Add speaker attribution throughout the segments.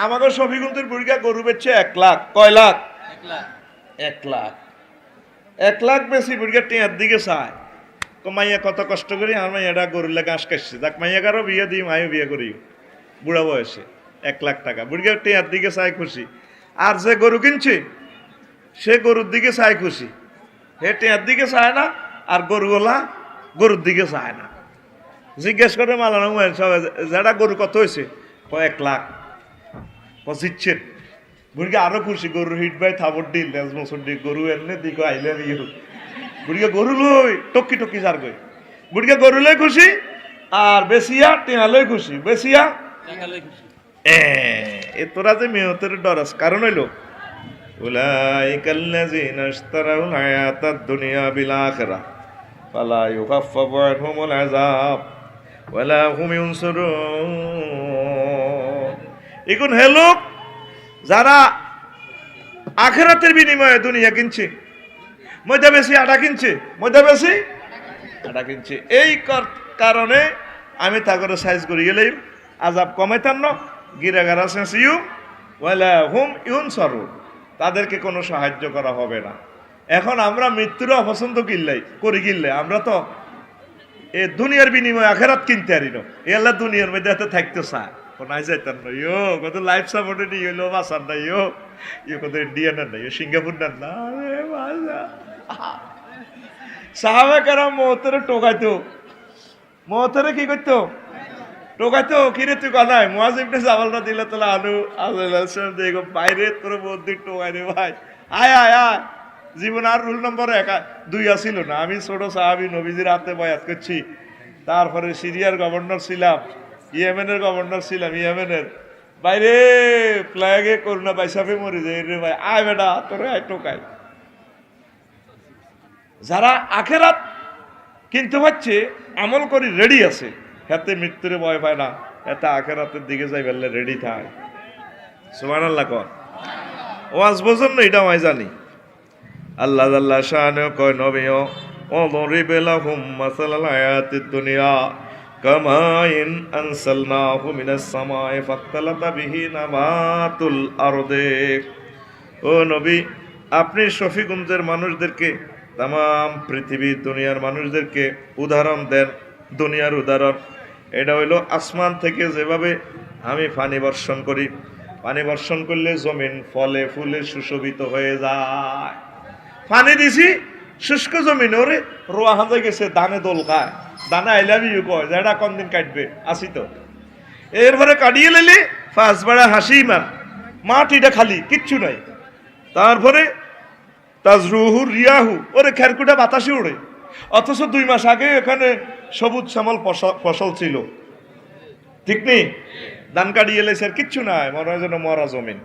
Speaker 1: আমাদের শফিগঞ্জের বুড়িগা গরু বেচছে 1 লাখ। কয় লাখ? 1 লাখ। 1 লাখ বেশি বুড়িগা টিয়ার দিকে চায়। মাইয়া কত কষ্ট করি আমার মাইয়াটা গরুর লেগে ঘাস কাটছে, যাক মাইয়াকারও বিয়ে দিই, মাইও বিয়ে করি বুড়া বয়সে। 1 লাখ টাকা বুড়িগা টিয়ার দিকে চায় খুশি। আর যে গরু কিনছে সে গরুর দিকে চায় খুশি, হে টিয়ার দিকে চায় না। আর গরুওয়ালা গরুর দিকে চায় না। জিজ্ঞেস করে মালানো যেটা গরু কত হয়েছে? 1 লাখ। জিতছেন বুড়িকে আরো খুশি, গরুর হিট বাই থাবর দিল মসুর দি গরু এনে দিকে আইলে বুড়িকে গরু লই টকি টকি যার গই বুড়িকে গরু লই খুশি। আর বেশিয়া টেঙা লই খুশি, বেশিয়া এ তোরা যে মেয়তের ডরাস কারণ হইলো উলাইকাল্লাযিনা ইশতারাউল হায়াতাদ দুনিয়া বিল আখিরাহ ফালা ইউখাফফাফু আনহুমুল আযাব ওয়ালা হুম ইউনসারুন। এখন হে লোক যারা আখিরাতের বিনিময়ে দুনিয়া কিনছে, ময়দা বেশি আটা কিনছে, ময়দা বেশি আটা কিনছে, এই কারণে আমি তাগরে সাইজ করি গেলেই আজাব কমাইতাম না। গিরাগারা সেঁচিও ওয়ালা হুম ইউনসারুন, তাদেরকে কোনো সাহায্য করা হবে না। এখন আমরা মৃত্যুর অপছন্দ করি কিনলে আমরা তো এ দুনিয়ার বিনিময়ে আখেরাত কিনতে পারি না। এলা দুনিয়ার মধ্যে এত থাকতে চায় নাই যাইতাম না। ইয়ো কত লাইফ সাপোর্টে নিয়ে গেলো বাসার নাই, ইয়ে কত ইন্ডিয়ানের নাই, সিঙ্গাপুর না। সাহাবা কারাম মহতরে টোকাইতো, মহতরে কি করতো? টোকাইতো। কিরে তুই কানাই মুয়াজ ইবনে জামালটা দিলে তোলা আনু আল্লাহ দেখো বাইরে তোর মধ্যে টোকাই রে ভাই, আয় আয় আয়। জীবন আর রুল নম্বর 2 আসিল না। আমি ছোট সাহাবী নবীজির হাতে বয়াত করছি, তারপরে সিরিয়ার গভর্নর ছিলাম, ইয়েমেনের গভর্নর ছিলাম, ইয়েমেনের বাইরে ফ্ল্যাগে করোনা বাইসাফে মরে যায় রে ভাই, আয় বেটা তোরে আয় টোকাই। যারা আখেরাত কিনতে পারছে আমল করি রেডি আছে, হাতে মৃত্যুরে ভয় পায় না, এতে আখেরাতের দিকে যাই বললে রেডি থাকে। সুবহানাল্লাহ কর ওয়াজ বোঝেন না, এটা আমি জানি। আল্লাহ আল্লাহ শানে কয় নবীও ওদরিব লাহুম মাসালাল হায়াতিদ দুনিয়া কামাইন আনসালনাহু মিনাস সামাই ফাখতালাতা বিহি নাবাতুল আরদে। ও নবী, আপনি শফিগঞ্জের মানুষদেরকে, তাম পৃথিবীর দুনিয়ার মানুষদেরকে উদাহরণ দেন। দুনিয়ার উদাহরণ এটা হইলো আসমান থেকে যেভাবে আমি পানি বর্ষণ করি, পানি বর্ষণ করলে জমিন ফলে ফুলে সুশোভিত হয়ে যায়। পানি দিছি শুষ্ক জমিন, ওরে রোয়া হাজা গেছে, ধানে দোল খায়, দানা আই লাভ ইউ কয়, যেটা কোন দিন কাটবে আসি তো। এরপরে কাটিয়ে লেলে ফাঁস বেড়া হাসি ইমান, মাটিটা খালি কিচ্ছু নাই। তারপরে তাজরুহু রিয়াহু, ওরে খেরকুটা বাতাসে ওড়ে, অথচ 2 মাস আগে এখানে সবুজ শ্যামল ফসল ছিল, ঠিক নেই? ধান কাটিয়ে এলেছে, কিচ্ছু নাই, মরার জন্য মরা জমিন।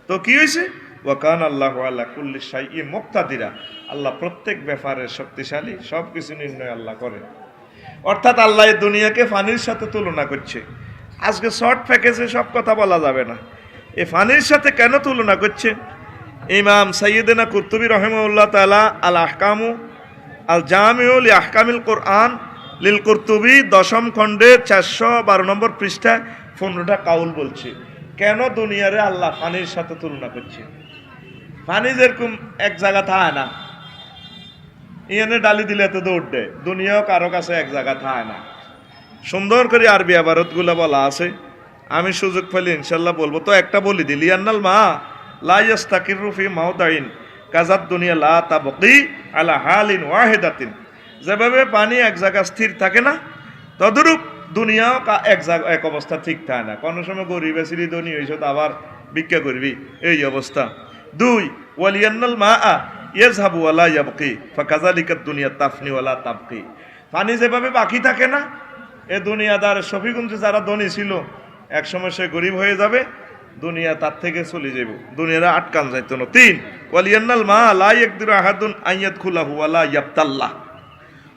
Speaker 1: তো কি হয়েছে? ওয়াকান আল্লাহু আলা কুল্লি শাইইন মুকতাদিরা, আল্লাহ প্রত্যেক ব্যাপারে শক্তিশালী, সব কিছু নির্ণয় আল্লাহ করে। অর্থাৎ আল্লাহ এই দুনিয়াকে ফানির সাথে তুলনা করছে। আজকে শর্ট প্যাকেজে সব কথা বলা যাবে না। এই ফানির সাথে কেন তুলনা করছে? ইমাম সাইয়্যিদনা কুরতুবী রাহিমাহুল্লাহ তাআলা আল আহকামু আল জামিউ লি আহকামিল কোরআন লিল কুরতুবী 10ম খণ্ডে 412 নম্বর পৃষ্ঠায় 15টা কাউল বলছে কেন দুনিয়ারে আল্লাহ পানির সাথে তুলনা করছে। পানি যেরকম এক জায়গা থাকে না, ইয়ানে ডালি দিলে তো দৌড় দেয়, দুনিয়াও কারো কাছে এক জায়গা থাকে না। সুন্দর করে আরবি আবারতগুলো বলা আছে, আমি সুযোগ পেলে ইনশাল্লাহ বলবো। তো একটা বলি দিল, ইয়ান্নাল মা লা ইয়াস্তাকিরু ফি মাওদাইন কাজাত দুনিয়া লা তাবকি আলা হালিন ওয়াহিদাতিন। যেভাবে পানি এক জায়গা স্থির থাকে না, তদরূপ দুনিয়াও এক অবস্থা ঠিক থাকে না। কোনো সময় গরিব আছিলি ধনী হইছ, আবার ভিক্ষা করবি, এই অবস্থা। 2 ওয়ালিয়ান্নাল মা ইয়াযহাবু ওয়া লা ইয়াবকি ফাকাযালিকাদ দুনিয়া তাফনি ওয়া লা তাবকি। পানি যেভাবে বাকি থাকে না, এ দুনিয়াদার শফিগঞ্জে যারা ধনী ছিল একসময় সে গরিব হয়ে যাবে, দুনিয়া তার থেকে চলে যাবে, দুনিয়ারা আটকান যাইতো না। 3 ওয়ালিয়ান্নাল মা লা ইয়াকদিরু আহাদুন আন ইয়াদখুলাহু ওয়া লা ইয়াবতাল্লাহ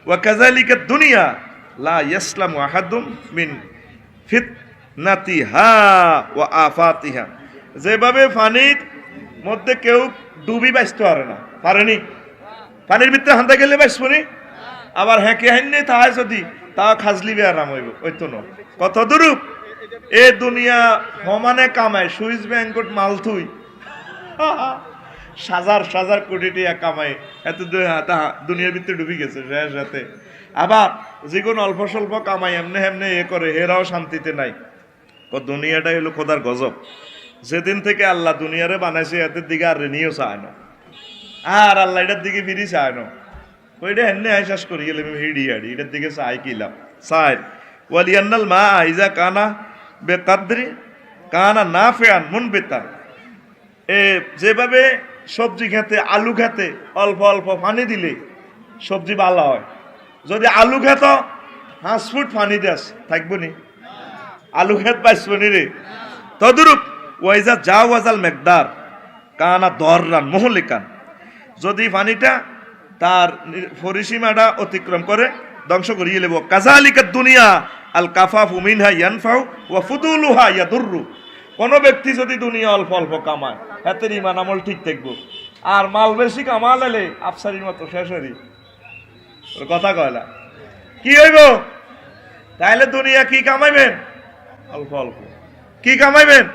Speaker 1: ওয়া কাযালিকাদ দুনিয়া লা ইয়াসলামু আহাদুম মিন ফিতনাতিহা ওয়া আফাতিহা। যেভাবে পানির মধ্যে কেউ ডুবি বাঁচতে পারে না, পারেনি, পানির ভিতরে হাঁটা গেলে বাঁচবনি, আবার হ্যাঁকে হাইনে তাহাই যদি তা খাজলি বে আরাম হইব, ওই তো না। কত দূরূপ এ দুনিয়া সমানে কামায়, সুইস ব্যাংকত মাল থুই সাজার সাজার কোটি টাকা কামায়, এত দুনিয়ার ভিতরে ডুবি গেছে শেষ হাতে। আবার যেগুন অল্প স্বল্প কামাই এমনি এমনি এ করে, এরাও শান্তিতে নাই। দুনিয়াটাই হলো খোদার গজব। যেদিন থেকে আল্লাহ দুনিয়ারে বানাইছে এদের দিকে আর রেনিও চায় না, আর আল্লাহ এটার দিকে ফিরি চায় না। ওইটা এমনি আইসাস করি গেলে হিড়ি হাড়ি, এটার দিকে চাই কিলাম চাই। ওয়ালিয়ান্নাল মা আইজা কানা বেকাদ্রি কানা না ফেয়ান মন বেতার। যেভাবে সবজি খেতে, আলু খেতে অল্প অল্প পানি দিলে সবজি ভালো হয়। যদি আলু খেত 5 ফুট পানি দেস থাকবো নি, আলু খেত পাইসবো নি রে। তদরূপ ওয়াইজা যা ওয়াজাল মেকদার কানা দররান মোহলিকান, যদি পানিটা তার পরিসীমাটা অতিক্রম করে ধ্বংস করিয়ে নেব। কাজালিকা দুনিয়া আল কাফাফু মিনহা ইয়ানফাউ ওয়া ফুদুলুহা ইয়াদুররু। কোন ব্যক্তি যদি দুনিয়া অল্প অল্প কামায়, হাতের ইমান আমল ঠিক থাকবো। আর মাল বেশি কামালে আফসারির মতো শেষ হরি কথা কয় না, কি হইব? তাইলে দুনিয়া কি কামাইবেন? অল্প অল্প। কি কামাইবেন?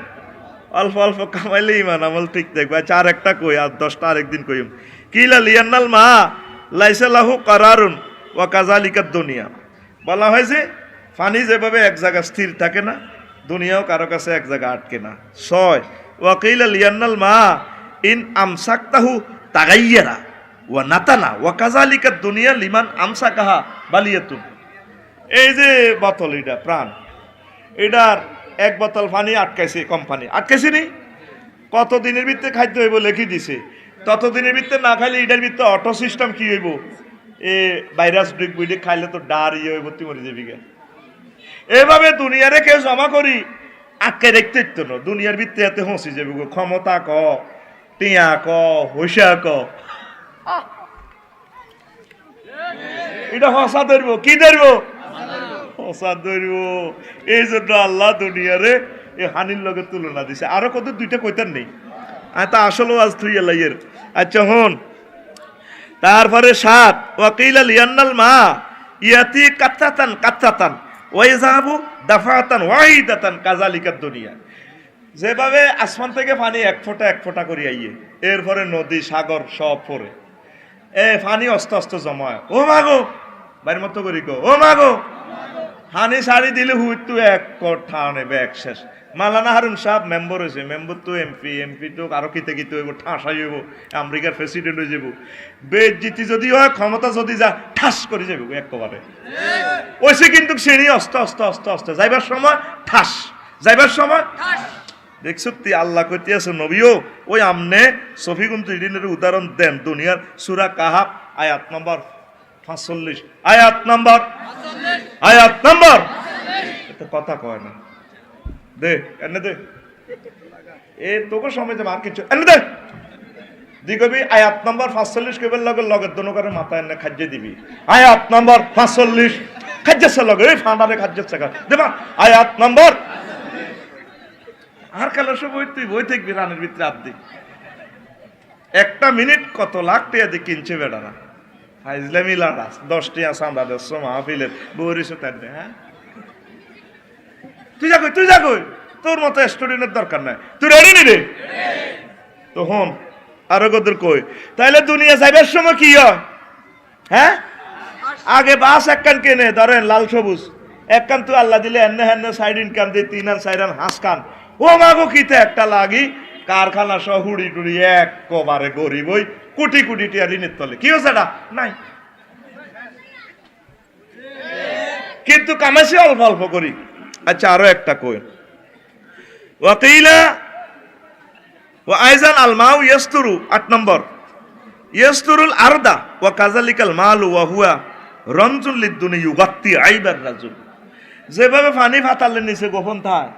Speaker 1: অল্প অল্প কামাইলে ইমান আমল ঠিক থাকবে। আচ্ছা আর একটা কই, আর 10টা আরেকদিন কইম। কিলা লিয়ান্নাল মা লাইসা লাহু কারারুন ওয়া কাযালিকাদ দুনিয়া। বলা হয়েছে পানি যেভাবে এক জায়গায় স্থির থাকে না, দুনিয়াও কারো কাছে এক জায়গায় আটকে না। 6 ওয়া কিলা লিয়ান্নাল মা ইন আমসাকতাহু তাগাইয়ারা ওয়া নাতানা ওয়া কাযালিকাদ দুনিয়া লিমান আমসাকাহা বালিয়াতুন। এই যে বোতল, এটা প্রাণ, এটার এক বোতল পানি আটকাইছে কোম্পানি, আটকাইছে নি? কতদিনের ভিতরে খাদ্য হইব লেখি দিছে, ততদিনের ভিতরে না খাইলে এটার ভিতরে অটো সিস্টেম কি হইব, এ ভাইরাস বুইডে খাইলে তো ডার ইয়ে হইব, তুই মরে যাবি। এভাবে দুনিয়ারে কেউ জমা করি আটকে দেখতে ইত্য না, দুনিয়ার ভিতরে এতে হসি যাবি। ক্ষমতা ক, টিয়া ক, হইসা ক, এটা হসা ধরবো। কি ধরবো? হসা ধরবো। এই জন্য আল্লাহ দুনিয়ারে এই হানির লগে তুলনা দিছে। আরো কত 2টা কইতার নেই, তা আসলে আজ তুই এলাইয়ের। আচ্ছা হন, তারপরে 7 ওয়াকিল লিয়ান্নাল মা ইয়াতি কাত্তাতান কাত্তাতান ওয়াইযাবু দাফাতান ওয়াহিদাতান কাযালিকাদ দুনিয়া। যেভাবে আসমান থেকে পানি এক ফোঁটা করে আইয়ে, এরপরে নদী সাগর সব পড়ে, পানি অস্তে অস্তে জমায়। ও মাগো বাইর মতো করি গো, ও মাগো হানি শাড়ি দিলে হুইতু এক ঠানে ব্যাগ শেষ। মালানা হারুন সাহেব মেম্বার হয়েছে, মেম্বার তো এমপি তো আরো কিতে কিতে হইব, ঠাঁসাই হইব, আমেরিকার প্রেসিডেন্ট হয়ে যাব। বেজ্জিতি যদি হয়, ক্ষমতা যদি যা ঠাস করে যাবে একবারে। ওইসে কিন্তু শ্রেণী অস্তে অস্তে অস্তে অস্তে যাইবার সময় ঠাস, যাইবার সময় দেখছো আল্লাহ কইতে আছে নবীও ওই আমনে সফিগুন তিরিনের উদাহরণ দেন দুনিয়ার সূরা কাহাফ আয়াত নম্বর 45, আয়াত নম্বর 45। কথা কয় না, দে এনে দে, এ তোকে সময় যাবে আর কিছু এনে দে দি কবি। আয়াত নম্বর 45 কেবল লগের দোনো করে মাথা এনে খাদ্যে দিবি। আয়াত নম্বর 45 খাদ্যের লগে এই ফান্ডারে খাদ্যের চাকা দেবা। আয়াত নম্বর আর কালার সব বই থাকবি রানের ভিতরে আদি 1টা মিনিট কত লাখ টাকা দিয়ে কিনছে বেড়ারা। ফাইজলামি লাড়া 10 টাকা চাঁদা দেড় মাহফিলের বৌরিস তাই। হ্যাঁ তুই যা কই, তোর মতো স্টুডেন্টের দরকার নাই, তুই রেডি নি রে? তো হন আরো কত কই, তাইলে দুনিয়া যাইবার সময় কি হয়? হ্যাঁ আগে বাস একখান কেনে ধরেন লাল সবুজ একখান, তুই আল্লাহ দিলে এনে হেনে সাইড ইনকাম দিয়ে 3 আর 4 হাঁস খান। ও মাগো কিতে একটা লাগি কারখানা সহ হুড়ি টুড়ি একবারে গরিব ওই কোটি কোটি টিয়া ঋণের তলে। কি হচ্ছে এটা নাই, কিন্তু কামাইছি অল্প অল্প করি। আচ্ছা আরো একটা কই, ওয়াকিলা ওয়া আইজান আল মাউ ইয়াসতুরু 8 নম্বর ইয়াসতুরুল আরদা ওয়া কাযালিকাল মালু ওয়া হুয়া রমজুল লিদুনি ইউগাত্তি আইবার রাজুল। যেভাবে পানি ফাতালে নিচে গোপন থায়,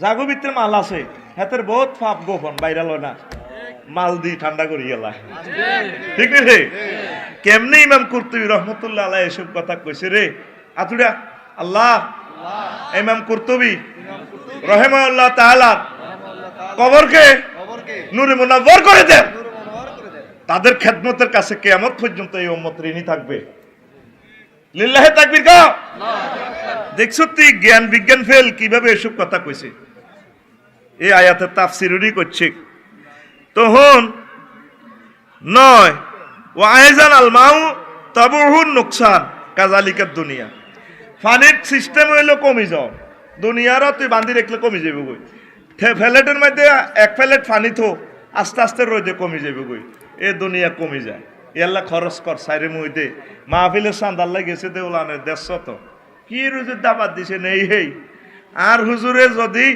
Speaker 1: জাগো ভিতরে মাল আছে, হাতের বহুত ফাপ গোপন বাইরাল না, মাল দি ঠান্ডা করি গেলা। ঠিক রে? কেমনে ইমাম কুরতুবী রহমাতুল্লাহ আলাইহি এসব কথা কইছে রে আতুড়া আল্লাহ। ইমাম কুরতুবী রাহিমাহুল্লাহ তাআলা কবরকে নূরে মুনাওয়ার করে দেন। তাদের খেদমতের কাছে কিয়ামত পর্যন্ত এই উম্মত ঋণী থাকবে। লিল্লাহে তাকবীর গাও। দেখছো তুই জ্ঞান বিজ্ঞান ফেল কিভাবে এসব কথা কইছে, এই আয়াতের তাফসিরই করছে। তখন নয় ও আয়জান আল মাউ তাবুহুন নুকসান কাজালিকাত দুনিয়া, পানির সিস্টেম হইলো কমে যাও, দুনিয়ারও তুই বান্ধি রাখলে কমে যাবে গই। ফ্যালেটের মধ্যে এক ফ্যালেট পানি থো, আস্তে আস্তে রোদে কমে যাবে গই, এ দুনিয়া কমে যায়। ইয়াল্লা খরচ কর সাইরে মইতে মাহফিলের চাঁদ আল্লাহ গেছে দেওলানে দেশ তো কি রুজুর দাবাত দিছে নেই হেই। আর হুজুরে যদি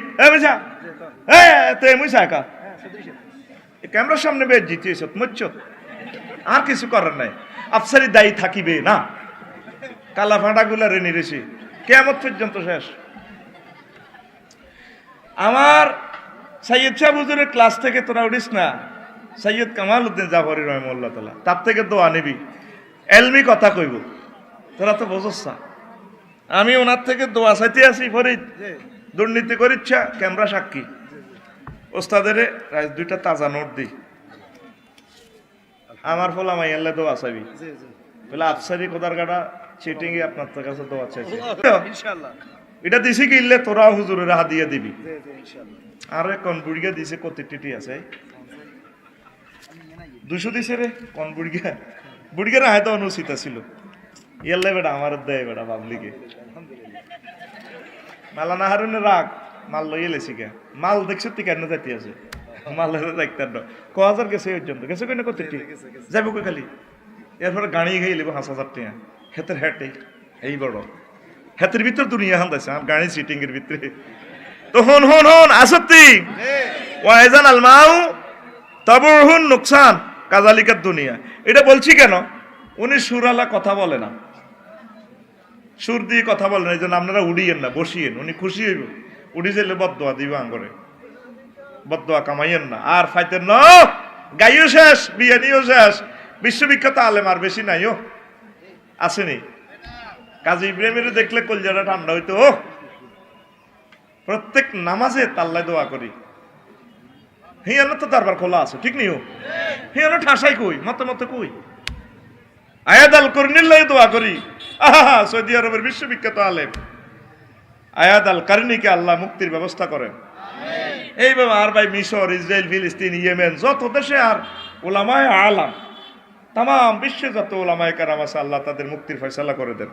Speaker 1: ক্যামেরার সামনে বেশ জিতিয়েছ মরছ, আর কিছু করার নাই, আফসারি দায়ী থাকিবে না। কালা ফাঁটা গুলা রেনি রেছি কেমন পর্যন্ত শেষ। আমার সৈয়দ শাহ হুজুরের ক্লাস থেকে তোরা উঠিস না, সৈয়দ কামাল উদ্দিন জাফরি রহমুল্লাহ তাআলা, তার থেকে দোয়া নিবি, এলমি কথা কইব, তোরা তো বোঝস না। আমি ওনার থেকে দোয়া চাইতে আসি, ফরিদ দুর্নীতি করিচ্ছা ক্যামেরা সাক্ষী, ওস্তাদের রাজ দুইটা তাজা নোট দিই, আমার ফল আমায় এলে দোয়া চাইবি বলে আফসারি কোদার গাড়া চিটিং এ আপনার কাছে দোয়া চাইছি ইনশাআল্লাহ। এটা দিছি কি ইল্লে তোরা হুজুরের হাত দিয়ে দিবি ইনশাআল্লাহ। আর কোন বুড়িগা দিছে কত টিটি আছে 200 দিছে রে, কোন বুড়িগা বুড়িগা না হয়তো অনুচিত ছিল, ইয়াল্লা বেটা আমার দেয় বেটা পাবলিকে মালানা হারুনের রাগ মাল লইয়ে লেছি কে মাল দেখছো তুই কেন যাইতে আছে মালের দেখতেন না 1000 গেছে পর্যন্ত গেছে কেন কত টি যাবো কই খালি, এরপরে গাড়ি খেয়ে লিব 5000 টাকা হেতের হেঁটে এই বড় হেতের ভিতর দুনিয়া হান্দাইছে আর গাড়ি সিটিং এর ভিতরে। তো হন হন হন আসত্তি ওয়াইজান আল মাউ তাবুহুন নুকসান কাজালিকাত দুনিয়া, এটা বলছি কেন, উনি সুরালা কথা বলে না, সুর দিয়ে কথা বলেন, এই জন্য আপনারা উড়িয়েন না, বসিয়েন, উনি খুশি হইব, উড়ি যেলে বদদোয়া দিব আঙ্গরে, বদদোয়া কামাইয়েন না। আর ফাইতেন না গাইও শেষ বিয়ানিও শেষ, বিশ্ববিখ্যাত আলেম আর বেশি নাই ও আসেনি। কাজী ইব্রাহিমের দেখলে কলজাটা ঠান্ডা হইতো, প্রত্যেক নামাজে তাল্লায় দোয়া করি, হিয়ানো তো দরবার খোলা আছে ঠিক নিও, হিয়ানো ঠাসাই কই মতে মতে কই আয়াত আল করনিল্লাহ দোয়া করি। আহা সৌদি আরবের বিশ্ববিখ্যাত আলেম আয়াত আল কারনিকে আল্লাহ মুক্তির ব্যবস্থা করেন। এইভাবে আর ভাই মিশর, ইসরায়েল, ফিলিস্তিন, ইয়েমেন যত দেশে আর ওলামায়ে আলাম তাম বিশ্বে যত ওলামায়ে কেরাম আছে আল্লাহ তাদের মুক্তির ফয়সালা করে দেন।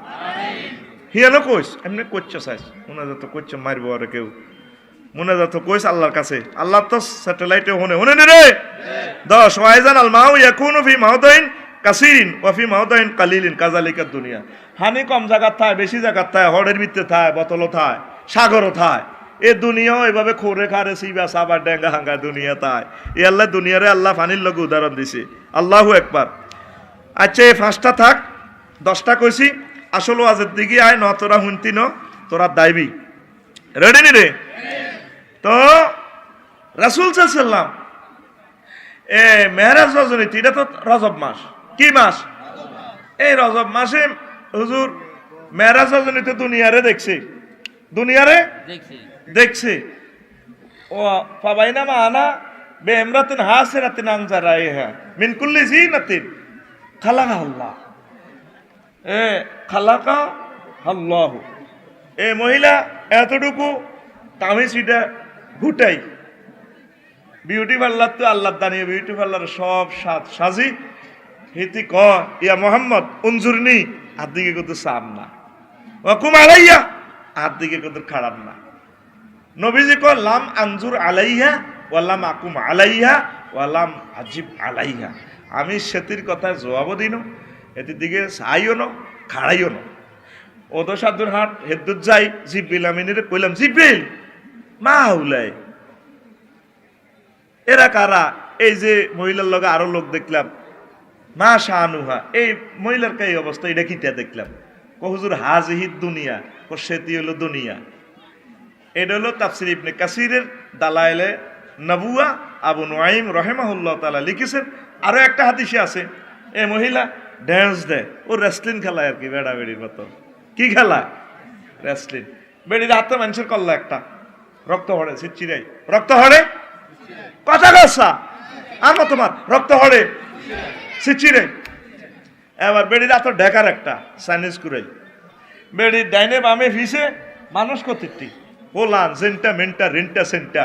Speaker 1: হিয়ানো কইস এমনি করছে সাইজ মনে যত করছে মারবো আর কেউ মনে যত কইস আল্লাহর কাছে, আল্লাহ তো স্যাটেলাইটে হনে হনে রে 10 ওয়াইজান আল মাউ ইয়াকুনু ফি মাউদাইন কাসিরিন ওয়া ফি মাউদাইন কালিলিন কাযালিকাত দুনিয়া, হানি কম জায়গা থায় বেশি জায়গা থায়, হড়ের ভিতরে থায় বোতলও থায় সাগরও থায়, এ দুনিয়াও এভাবে খোরে খারে সিবা সাবা ডেঙ্গা হাঙ্গা দুনিয়া থায়। এ আল্লাহ দুনিয়ারে আল্লাহ ফানির লগে উদাহরণ দিছে। আল্লাহু আকবার। আচ্ছা এই 5টা থাক, 10টা কইছি, আসল ওয়াজের দিকে আয় ন তোরা হুনতি ন তোরা দাইবি রেডি নি রে। তো রাসূল সাল্লাল্লাহু আলাইহি সাল্লাম এ মেরাজ রজনী, এটা তো রজব মাস, কি মাস, এই রজব মাসে হুজুর মেরাজ রজনীতে দুনিয়ারে দেখছে, দুনিয়ারে দেখছে। ও ফাবাইনা মা আনা বে ইমরাতিন হাসিরাতিন আনজারাইহা মিন কুল্লি জিনাতিন খালাকা আল্লাহ, এ খালাকা আল্লাহ, এ মহিলা এতটুকু তামিসিটা ঘুটাই বিউটি পার্লার তো আল্লাহ দানিয়ে বিউটি পার্লার সব সাজি হিতি ক ইয়া মোহাম্মদ উনজুরনি আর দিকে কত সাম না ওয়াকুম আলাইয়া আর দিকে কত খারাপ না। নবীজি ক লাম আনজুর আলাইহা ওয়ালাম আকুম আলাইহা ওয়ালাম আজিব আলাইহা, আমি সেতির কথায় জবাবও দিন এটির দিকে চাইও ন খাড়াইও ন। ও তো সাধুর হাট হেদ্দুর যাই জিব্রিল আমিনের কইলাম জিব্রিল মা উলাই এরা কারা, এই যে মহিলার লগে আরো লোক দেখলাম মা শাহানুহা, এই মহিলার কে অবস্থা এটা কিটা দেখলাম, হুজুর হাজিহিদ দুনিয়া, সেটি হলো দুনিয়া। এটা হলো তাফসির ইবনে কাসিরের দালায়েলে নবুয়া আবু নুআইম রাহিমাহুল্লাহ তাআলা লিখেছেন। আরো একটা হাদিসে আছে এই মহিলা ড্যান্স দেয়, ও রেসলিং খেলায় আর কি, বেড়া বেড়ির মতো। কি খেলা? রেসলিং। বেড়ির হাতে মানুষের কল্লা একটা রক্ত হড়ে চিরাই, রক্ত হড়ে কথা কসা আমার তোমার রক্ত হড়ে চিচিরে, এবার বেড়ির এত ঢেকার একটা চাইনিজ কুড়াই, বেড়ির ডাইনে বামে ফিসে মানুষ কতটি হোলান সেন্টা মেন্টা রেন্টা সেন্টা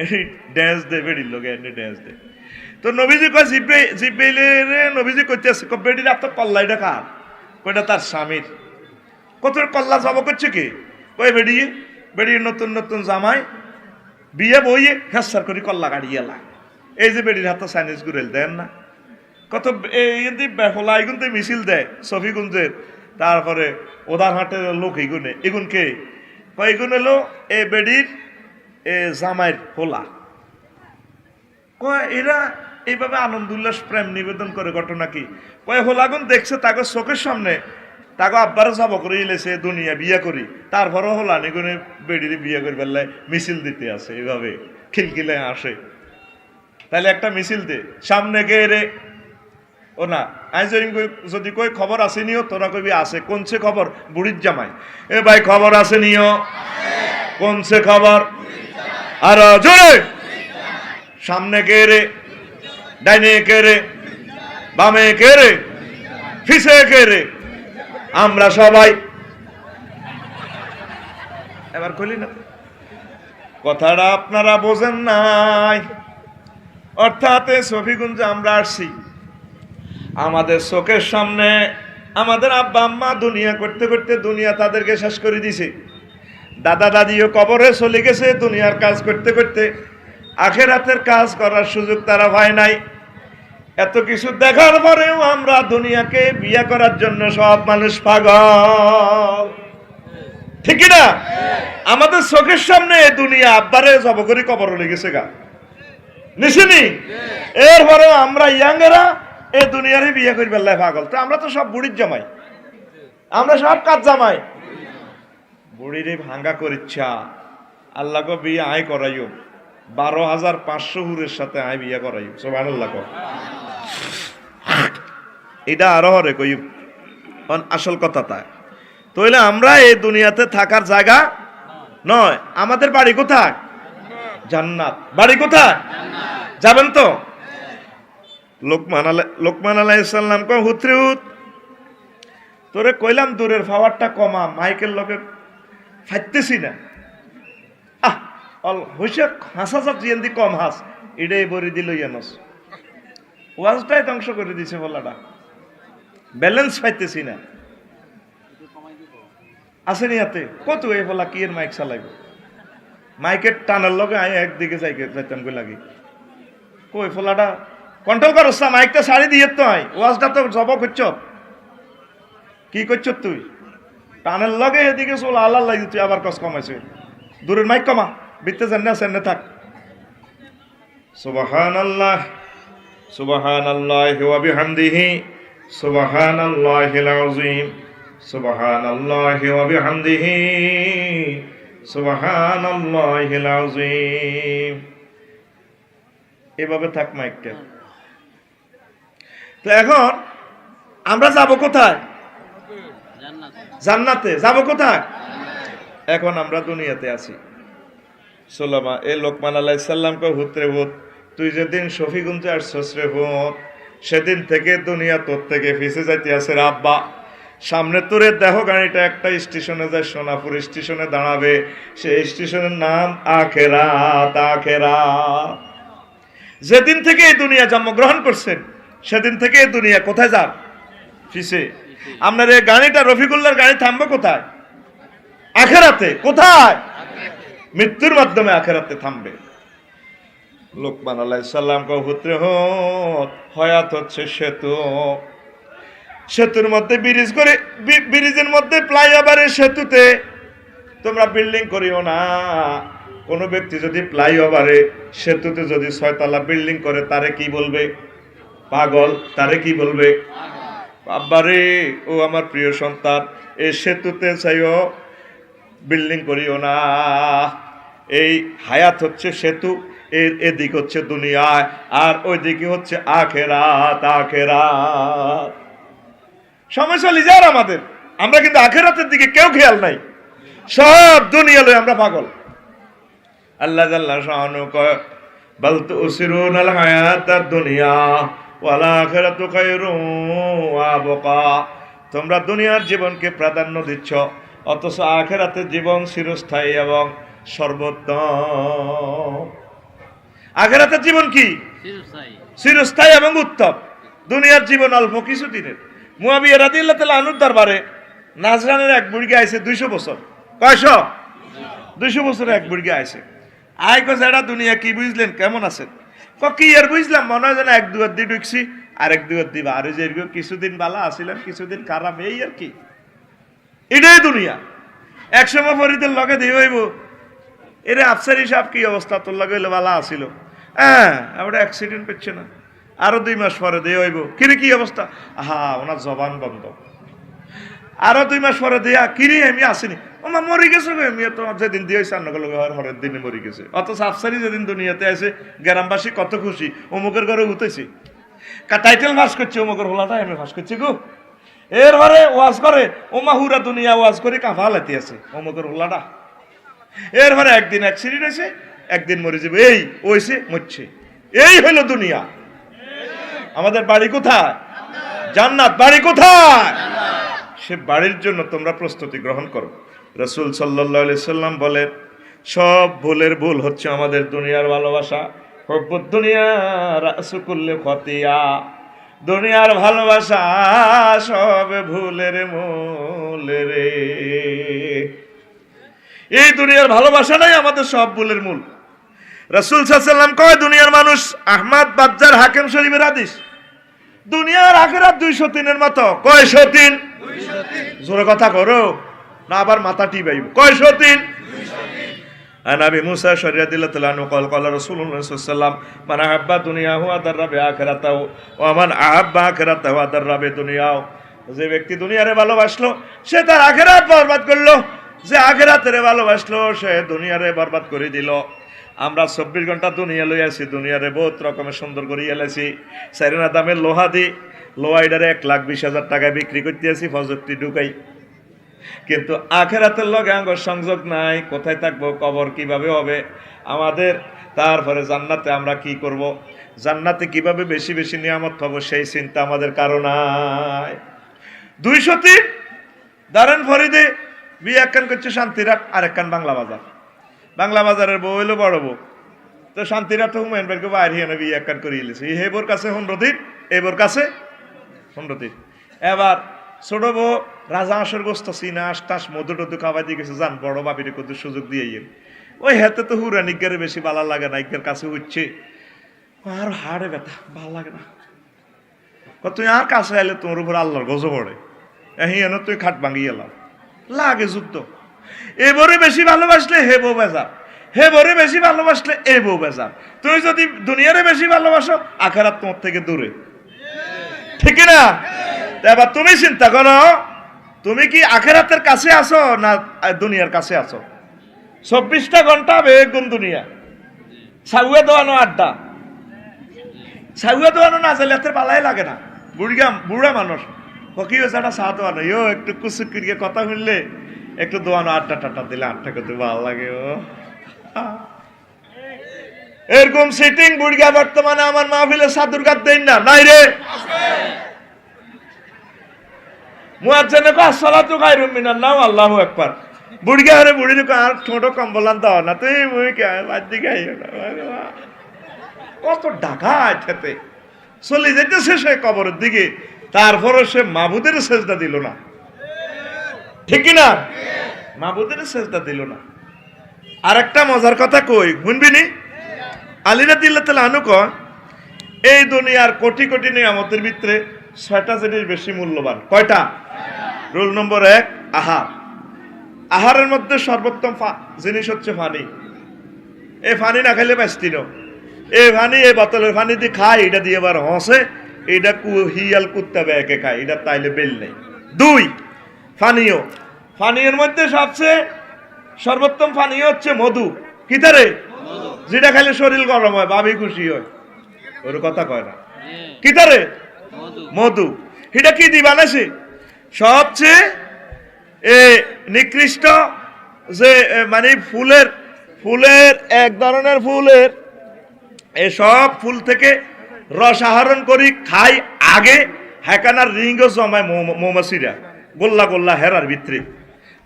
Speaker 1: এই ড্যান্স দে বেড়ির লোকে এনে ড্যান্স দে। তো নবীজি কয় জিব্রাইলের নবীজি কইতেছে বেড়ির এত কল্লা এটা কার? কয়টা তার স্বামীর। কত কল্লা জব করছে কি? কই বেড়িয়ে নতুন নতুন জামাই বিয়ে বইয়ে হেসার করি কল্লা গাড়িয়ে এলা। এই যে বেড়ির হাতে চাইনিজ গুড়েল দেন না কত হোলা এগুনতে মিছিল দেয় সফিগুঞ্জের, তারপরে ওদার হাটের লোক এগুনে এগুনকে কয়েকগুণ এলো এ বেড়ির এ জামাইয়ের হোলা। কয় এরা এইভাবে আনন্দ উল্লাস প্রেম নিবেদন করে ঘটনা কি? কয় হোলাগুন দেখছে তাকে চোখের সামনে তাকে আব্বারও যাব করে ইলেছে দুনিয়া বিয়ে করি, তারপরও হোলা নিগুনে বেড়িরে বিয়ে করে বেলায় মিছিল দিতে আসে, এইভাবে খিলখিলে আসে। তাহলে একটা মিছিল দে সামনে গিয়ে রে ও না আই যদি কই খবর আছে নিও, তোরা কবি আছে কোনছে খবর? বুড়ির জামাই। এ ভাই খবর আছে নিও, কোনছে খবর? আর জোরে সামনে কে রে, ডাইনে কে রে, বামে কে রে, ফিসে কে রে? আমরা সবাই। এবার কইলি না কথাটা আপনারা বোঝেন নাই। অর্থাৎ সফিগঞ্জে আমরা আসছি, আমাদের চোখের সামনে আমাদের আব্বা আম্মা দুনিয়া করতে করতে দুনিয়া তাদেরকে শেষ করে দিছে, দাদা দাদিও কবরে চলে গেছে দুনিয়ার কাজ করতে করতে, আখিরাতের কাজ করার সুযোগ তারা পায় নাই। এত কিছু দেখার পরেও আমরা দুনিয়াকে বিয়ে করার জন্য সব মানুষ পাগল, ঠিক না? আমাদের চোখের সামনে দুনিয়া আব্বারে জব করে কবরে লেগেছে গা নিশিনি, এরপরে আমরা ইয়াঙ্গেরা এই দুনিয়ারে বিয়ে করি বেলায় পাগল। তো আমরা তো সব বুড়ির জামাই, আমরা সব কাজ জামাই। বুড়িরে ভাঙ্গা করিচ্ছা আল্লাহ গো বিয়ে আয় করাইও 12,500 হুরের সাথে আয় বিয়ে করাইও, সুবহানাল্লাহ। এটা আরো হরে কই আসল কথা তাই। তাইলে আমরা এই দুনিয়াতে থাকার জায়গা নয়, আমাদের বাড়ি কোথায়? জান্নাত। বাড়ি কোথায়? যাবেন তো? লোকমান আলাইহিস সালাম কয় হুতরে হুত তোরে কইলাম দূরের পাওয়ারটা কমা, মাইকেল লোকে ফাইতেছি না। হইছে হাসা জিয়েন্দি কম হাস এটাই বরি দিল ইয়ানস ওয়াজটাই ধ্বংস করে দিছে বলাটা, ব্যালেন্স পাইতেছি না। আসেনি হাতে কত এই বলা কি এর মাইক চালাইব, মাইকের টানার লগে আই একদিকে যাইতাম গো লাগি কই ফলাটা কন্ট্রোল করছ না, মাইকটা ছাড়ি দিয়ে তো আই ওয়াজটা তো জব করছ, কি করছ তুই? টানের লগে এদিকে চল আল্লাহ লাগি তুই আবার কস কমাইছে, দূরের মাইক কমা, বিতে জান্না সামনে থাক। সুবহানাল্লাহ সুবহানাল্লাহি ওয়া বিহামদিহি সুবহানাল্লাহিল আযীম সুবহানাল্লাহি ওয়া বিহামদিহি সুবহানাল্লাহিল আযীম। এভাবে থাক মাইকটা। তো এখন আমরা যাব কোথায়? জান্নাতে। যাব কোথায়? এখন আমরা দুনিয়াতে আছি। সোলামা এ লোকমান আলাইহিস সালাম কয় হুতরে হুত তুই যেদিন শফিগঞ্জে আসছস রে হুত, সেদিন থেকে দুনিয়া তোর থেকে ফিসে যাইতে আছে রে আব্বা। সামনে তোরে দেহ গাড়িটা একটা স্টেশনে যায়, সোনাপুর স্টেশনে দাঁড়াবে, সেই স্টেশনের নাম আখেরাত। আখেরাত। যেদিন থেকে এই দুনিয়া জন্মগ্রহণ করছেন সেদিন থেকে এই দুনিয়া কোথায় যান? ফিসে। আপনার এই গাড়িটা রফিকুল্লাহর গাড়ি থামবে কোথায়? আখেরাতে। কোথায়? মৃত্যুর মাধ্যমে আখেরাতে থামবে। লোকমান আলাইহিস সালাম কয় হুতরে হুত হায়াত হচ্ছে সেতু, সেতুর মধ্যে ব্রিজ করে, ব্রিজের মধ্যে ফ্লাইওভারের সেতুতে তোমরা বিল্ডিং করিও না। কোনো ব্যক্তি যদি ফ্লাইওভারে সেতুতে যদি 6 তলা বিল্ডিং করে তারে কি বলবে? পাগল। তারে কি বলবে? বাবারে ও আমার প্রিয় সন্তান, এই সেতুতে চাইও বিল্ডিং করিও না। এই হায়াত হচ্ছে সেতু, এর এদিক হচ্ছে দুনিয়া, আর ওই দিকে হচ্ছে আখেরাত। আখেরাত। সমস্যা লিজার আমাদের, আমরা কিন্তু আখেরাতের দিকে কেউ খেয়াল নাই, সব দুনিয়া লই আমরা পাগল। আল্লাহ জাল্লা শাআনু কয় বাল তুসিরুনাল হায়াতাদ দুনিয়া ওয়াল আখিরাতু খায়রুন ওয়া আবকা। তোমরা দুনিয়ার জীবনকে প্রাধান্য দিচ্ছ, অথচ আখিরাতের জীবন চিরস্থায়ী এবং সর্বোত্তম। আখিরাতের জীবন কি? চিরস্থায়ী এবং উত্তম। দুনিয়ার জীবন অল্প কিছু দিনের। মুয়াবিয়া রাদিয়াল্লাহু তাআলা আনহুর দরবারে নাজরানের এক বুড়ি আইছে 200 বছর। কয়শো? 200 বছরে এক বুড়ি আইছে। আয় কো যারা দুনিয়া কি বুঝলেন, কেমন আছেন? কি আর বুঝলাম, মনে হয় যেন এক দুয়ার দিয়ে ঢুকছি আর এক দুয়ার দিবা, আর যে কিছুদিন বালা আসিলাম কিছুদিন খারাপ, এই আর কি, এটাই দুনিয়া। একসময় ফরিদের লগে দিয়ে হইব, এরে আফসারি সাহেব কি অবস্থা, তোর লগে হইলে বালা আসিল, হ্যাঁ আমরা অ্যাক্সিডেন্ট পেচ্ছে না, আরো 2 মাস পরে দিয়ে হইব, কিরে কি অবস্থা, হা ওনার জবান বন্ধ। আরো 2 মাস পরে দিয়া, কিরে আমি আসিনি, ওমা মরে গেছে, আমি তো যেদিন দিয়ে হয়েছে আন্নগল হরের দিনে মরে গেছে। অথচ আফসারি যেদিন দুনিয়াতে আছে গ্রামবাসী কত খুশি, অমুকের ঘরে উঠেছি, টাইটেল ফাঁস করছে, অমুকের হোলাটা আমি ফাঁস করছি গো। এরপরে ওয়াজ করে, ওমা হুরা দুনিয়া ওয়াজ করে কাঁফা লাতি আছে অমুকের হোলাটা। এরপরে একদিন অ্যাক্সিডেন্ট হয়েছে, একদিন মরে যাবে, এই ওইছে মরছে, এই হইল দুনিয়া। আমাদের বাড়ি কোথায়? জান্নাত। বাড়ি কোথায়? সে বাড়ির জন্য তোমরা প্রস্তুতি গ্রহণ করো। রাসূল সাল্লাল্লাহু আলাইহি সাল্লাম বলেন, সব ভুলের ভুল হচ্ছে আমাদের দুনিয়ার ভালোবাসা। হুব্বুদ দুনিয়া রাসু কুল্লি খতিয়া। দুনিয়ার ভালোবাসা সব ভুলের মূল রে। এই দুনিয়ার ভালোবাসাটাই আমাদের সব ভুলের মূল। রাসূল সাল্লাল্লাহু আলাইহি সাল্লাম কয়, দুনিয়ার মানুষ, আহমদ বাজ্জার হাকিম শরীফের হাদিস, দুনিয়ার আখিরাত 203 এর মতো। কয়শো 3? জোরে কথা করো না, আবার মাথা টিপাইব। কয়শো 3? আন আবি মুসা রাদিয়াল্লাহু তাআলা আনহু قال قال رسول الله صلى الله عليه وسلم من احب دنياه وضر باخرته ومن احب اخرته وضر بدنياه। যে ব্যক্তি দুনিয়ারে ভালোবাসলো সে তার আখিরাত বরবাদ করলো, যে আখিরাতের ভালোবাসলো সে দুনিয়ারে বরবাদ করে দিল। আমরা 24 ঘন্টা দুনিয়া লই আছি, দুনিয়ারে বহুত রকমের সুন্দর করে এলাইছি, সাইরেনা দামের লোহা দি, লোহা এটারে 1,20,000 টাকায় বিক্রি করতে আছি, ফজরটি ঢুকাই, কিন্তু আখিরাতের লগে আঙ্গ সংযোগ নাই। কোথায় থাকবো, কবর কিভাবে হবে আমাদের, তারপরে জান্নাতে আমরা কি করব, জান্নাতে কিভাবে বেশি বেশি নিয়ামত পাবো, সেই চিন্তা আমাদের কারো নাই। 203 দারেন ফরিদে বিয়ে একখান করছে শান্তিরাট, আর একখান বাংলা বাজার। বাংলা বাজারের বউ হইলো বড় বউ, তো শান্তিরাট হুমায়ুন ভাইকে বাইরে এনে বিয়ে একখান করিয়ে এলেছে। এই হেবোর কাছে 15 দিন, এবোর কাছে 15 দিন। এবার ছোট বউ রাজা আসর গোস্ত চিনা আশটাস মধু টধু খাওয়াই দিয়ে গেছে, যান বড় বাপির কত সুযোগ দিয়ে ওই হাতে তো হুরা নিজ্ঞারে বেশি ভালো লাগে না, ইজ্ঞের কাছে উঠছে আর হাড়ে ব্যথা, ভালো লাগে না। তুই আর কাছে আইলে তোমার উপর আল্লাহর গজব পড়ে, এন তুই খাট ভাঙিয়ে এলাম, লাগে যুদ্ধ। এবারে বেশি ভালোবাসলে হে বউ বেজার, হে বরে বেশি ভালোবাসলে এ বউ বেজার। তুমি যদি দুনিয়ারে বেশি ভালোবাসো, আখিরাত তোমার থেকে দূরে, ঠিক না? এবার তুমি চিন্তা করো, তুমি কি আখিরাতের কাছে আছো না দুনিয়ার কাছে আছো? 24টা ঘন্টা বেগুন দুনিয়া, সাউয়া দোয়ানো আড্ডা, সাউয়া দোয়ানো না চাইলে হাতের পালাই লাগে না। বুড়া মানুষ কি হয়েছে, একটা চা দোয়ানো, ইও একটু কুচুকিরিয়ে কথা শুনলে একটু দোয়ানো, আড্ডা টাড্ডা দিলে আড্ডা করতে ভালো লাগে। ও এরকম সিটিং বুড়িয়া বর্তমানে আমার মাহফিলে সাদুর গাত দেন না, নাই রে। মুয়াজ্জিনে কয় আসসালাতু খায়রুম মিনান নাওম, আল্লাহু আকবার। বুড়িয়া হরে বুড়ির কয় আর ছোট কম্বলান দাও না, তুই মুই কে বাদ দিকে আইও না। কত ডাকাত খেতে চলে যেতেছে সে কবরের দিকে, তারপরে সে মাবুদের সেজদা দিল না, ঠিক কি না? মাবুদের সেজদা দিল না। আরেকটা মজার কথা কই, শুনবিনি? আলী রাদিয়াল্লাহু তাআলা আনহু কয়, এই দুনিয়ার কোটি কোটি নিয়ামতের ভিতরে 6টা জিনিস বেশি মূল্যবান। কয়টা? রুল নম্বর 1, আহার। আহারের মধ্যে সর্বোত্তম জিনিস হচ্ছে পানি। এই পানি না খাইলে বাঁচতি না। এই পানি, এই বোতলের পানি দিয়ে খায়, এটা দিয়ে এবার হসে, এটা হিয়াল কুত্তা ব্যাকে খায়, এটা তাইলে বেল নেই। 2, পানীয়। পানীয়ের মধ্যে সবচেয়ে সর্বোত্তম পানীয় হচ্ছে মধু। কি তারে? যেটা খাইলে শরীর গরম হয়, ভাবি খুশি হয়, ওর কথা কয় না। কি তারে? মধু। এটা কি দিয়ে বানাইছে? সবচেয়ে নিকৃষ্ট যে মানে ফুলের এক ধরনের ফুলের, সব ফুল থেকে রস আহরণ করি খাই আগে হেকানার রিঙ্গ জমায় মৌমাছিরা গোল্লা গোল্লা হেরার ভিতরে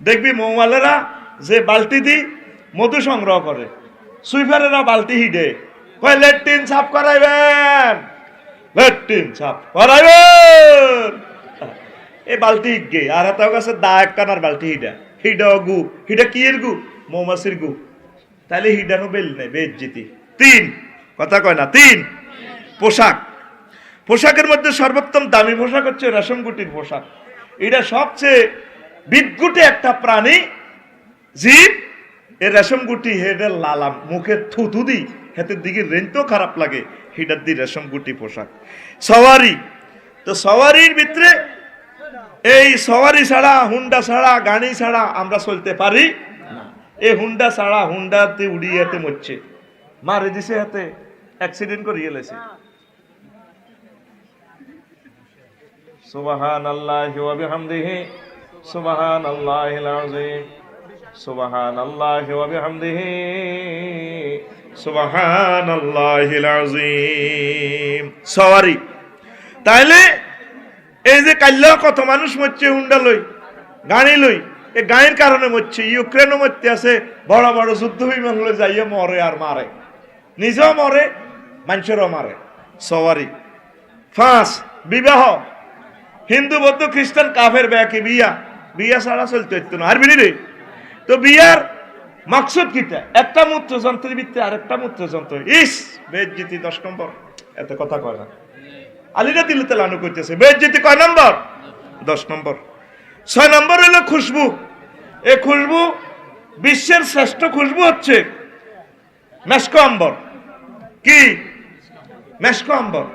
Speaker 1: দেখবি মৌমালেরা যে বালতি দি মধু সংগ্রহ করে সুইফারেরা বালতি হিডে কয় লেট্রিন সাফ করাইবেন লেট্রিন সাফ করাইবেন এই বালতি গে আর তার কাছে দা একখানার বালতি হিডা গু হিডা কি এর গু মৌমাছির গু তাহলে হিডানো বেল নেই বেজ্জিতি। 3 কথা কয় না 3 পোশাক পোশাকের মধ্যে সর্বোত্তম দামি পোশাক হচ্ছে রেশম গুটির পোশাক। এটা সবচেয়ে বিদগুটে একটা প্রাণী জীব। এ রেশম গুটি হেডের লালাম মুখে থুথু দি হেতের দিকে রেঞ্জও খারাপ লাগে হিডার দি রেশম গুটি পোশাক। সওয়ারি তো সওয়ারির ভিতরে এই সওয়ারি ছাড়া হুন্ডা ছাড়া গাড়ি ছাড়া আমরা চলতে পারি না। এই হুন্ডা ছাড়া হুন্ডাতে উড়িয়ে হাতে মরছে মারে দিছে হাতে অ্যাক্সিডেন্ট করিয়ে লেছে। সুবহানাল্লাহি ওয়া বিহামদিহি সুবহানাল্লাহিল আযীম সুবহানাল্লাহি ওয়া বিহামদিহি সুবহানাল্লাহিল আযীম। সওয়ারি তাইলে এই যে কাল্লা কত মানুষ মরছে হুন্ডা লই গাড়ি লই এই গাড়ির কারণে মরছে। ইউক্রেনও মরতে আছে বড় বড় যুদ্ধ বিমান লই যাইয়ে মরে আর মারে নিজেও মরে মানুষেরও মারে। সওয়ারি 5 বিবাহ হিন্দু বৌদ্ধ খ্রিস্টান কাফের ব্যাকে বিয়া বিয়া ছাড়া চলতে হইতো না আর বিনি তো বিয়ার মাকসুদ কিটা একটা মূত্রযন্ত্রের ভিত্তি আরেকটা মূত্রযন্ত্র ইস বেজ্জিতি 10 নম্বর এত কথা কয় না আলিরা দিলে তেলানো করতেছে বেজ্জিতি কয় নম্বর 10 নম্বর। 6 নম্বর হলো খুশবু। এই খুশবু বিশ্বের শ্রেষ্ঠ খুশবু হচ্ছে মেশকো আম্বর। কি মেশকো আম্বর?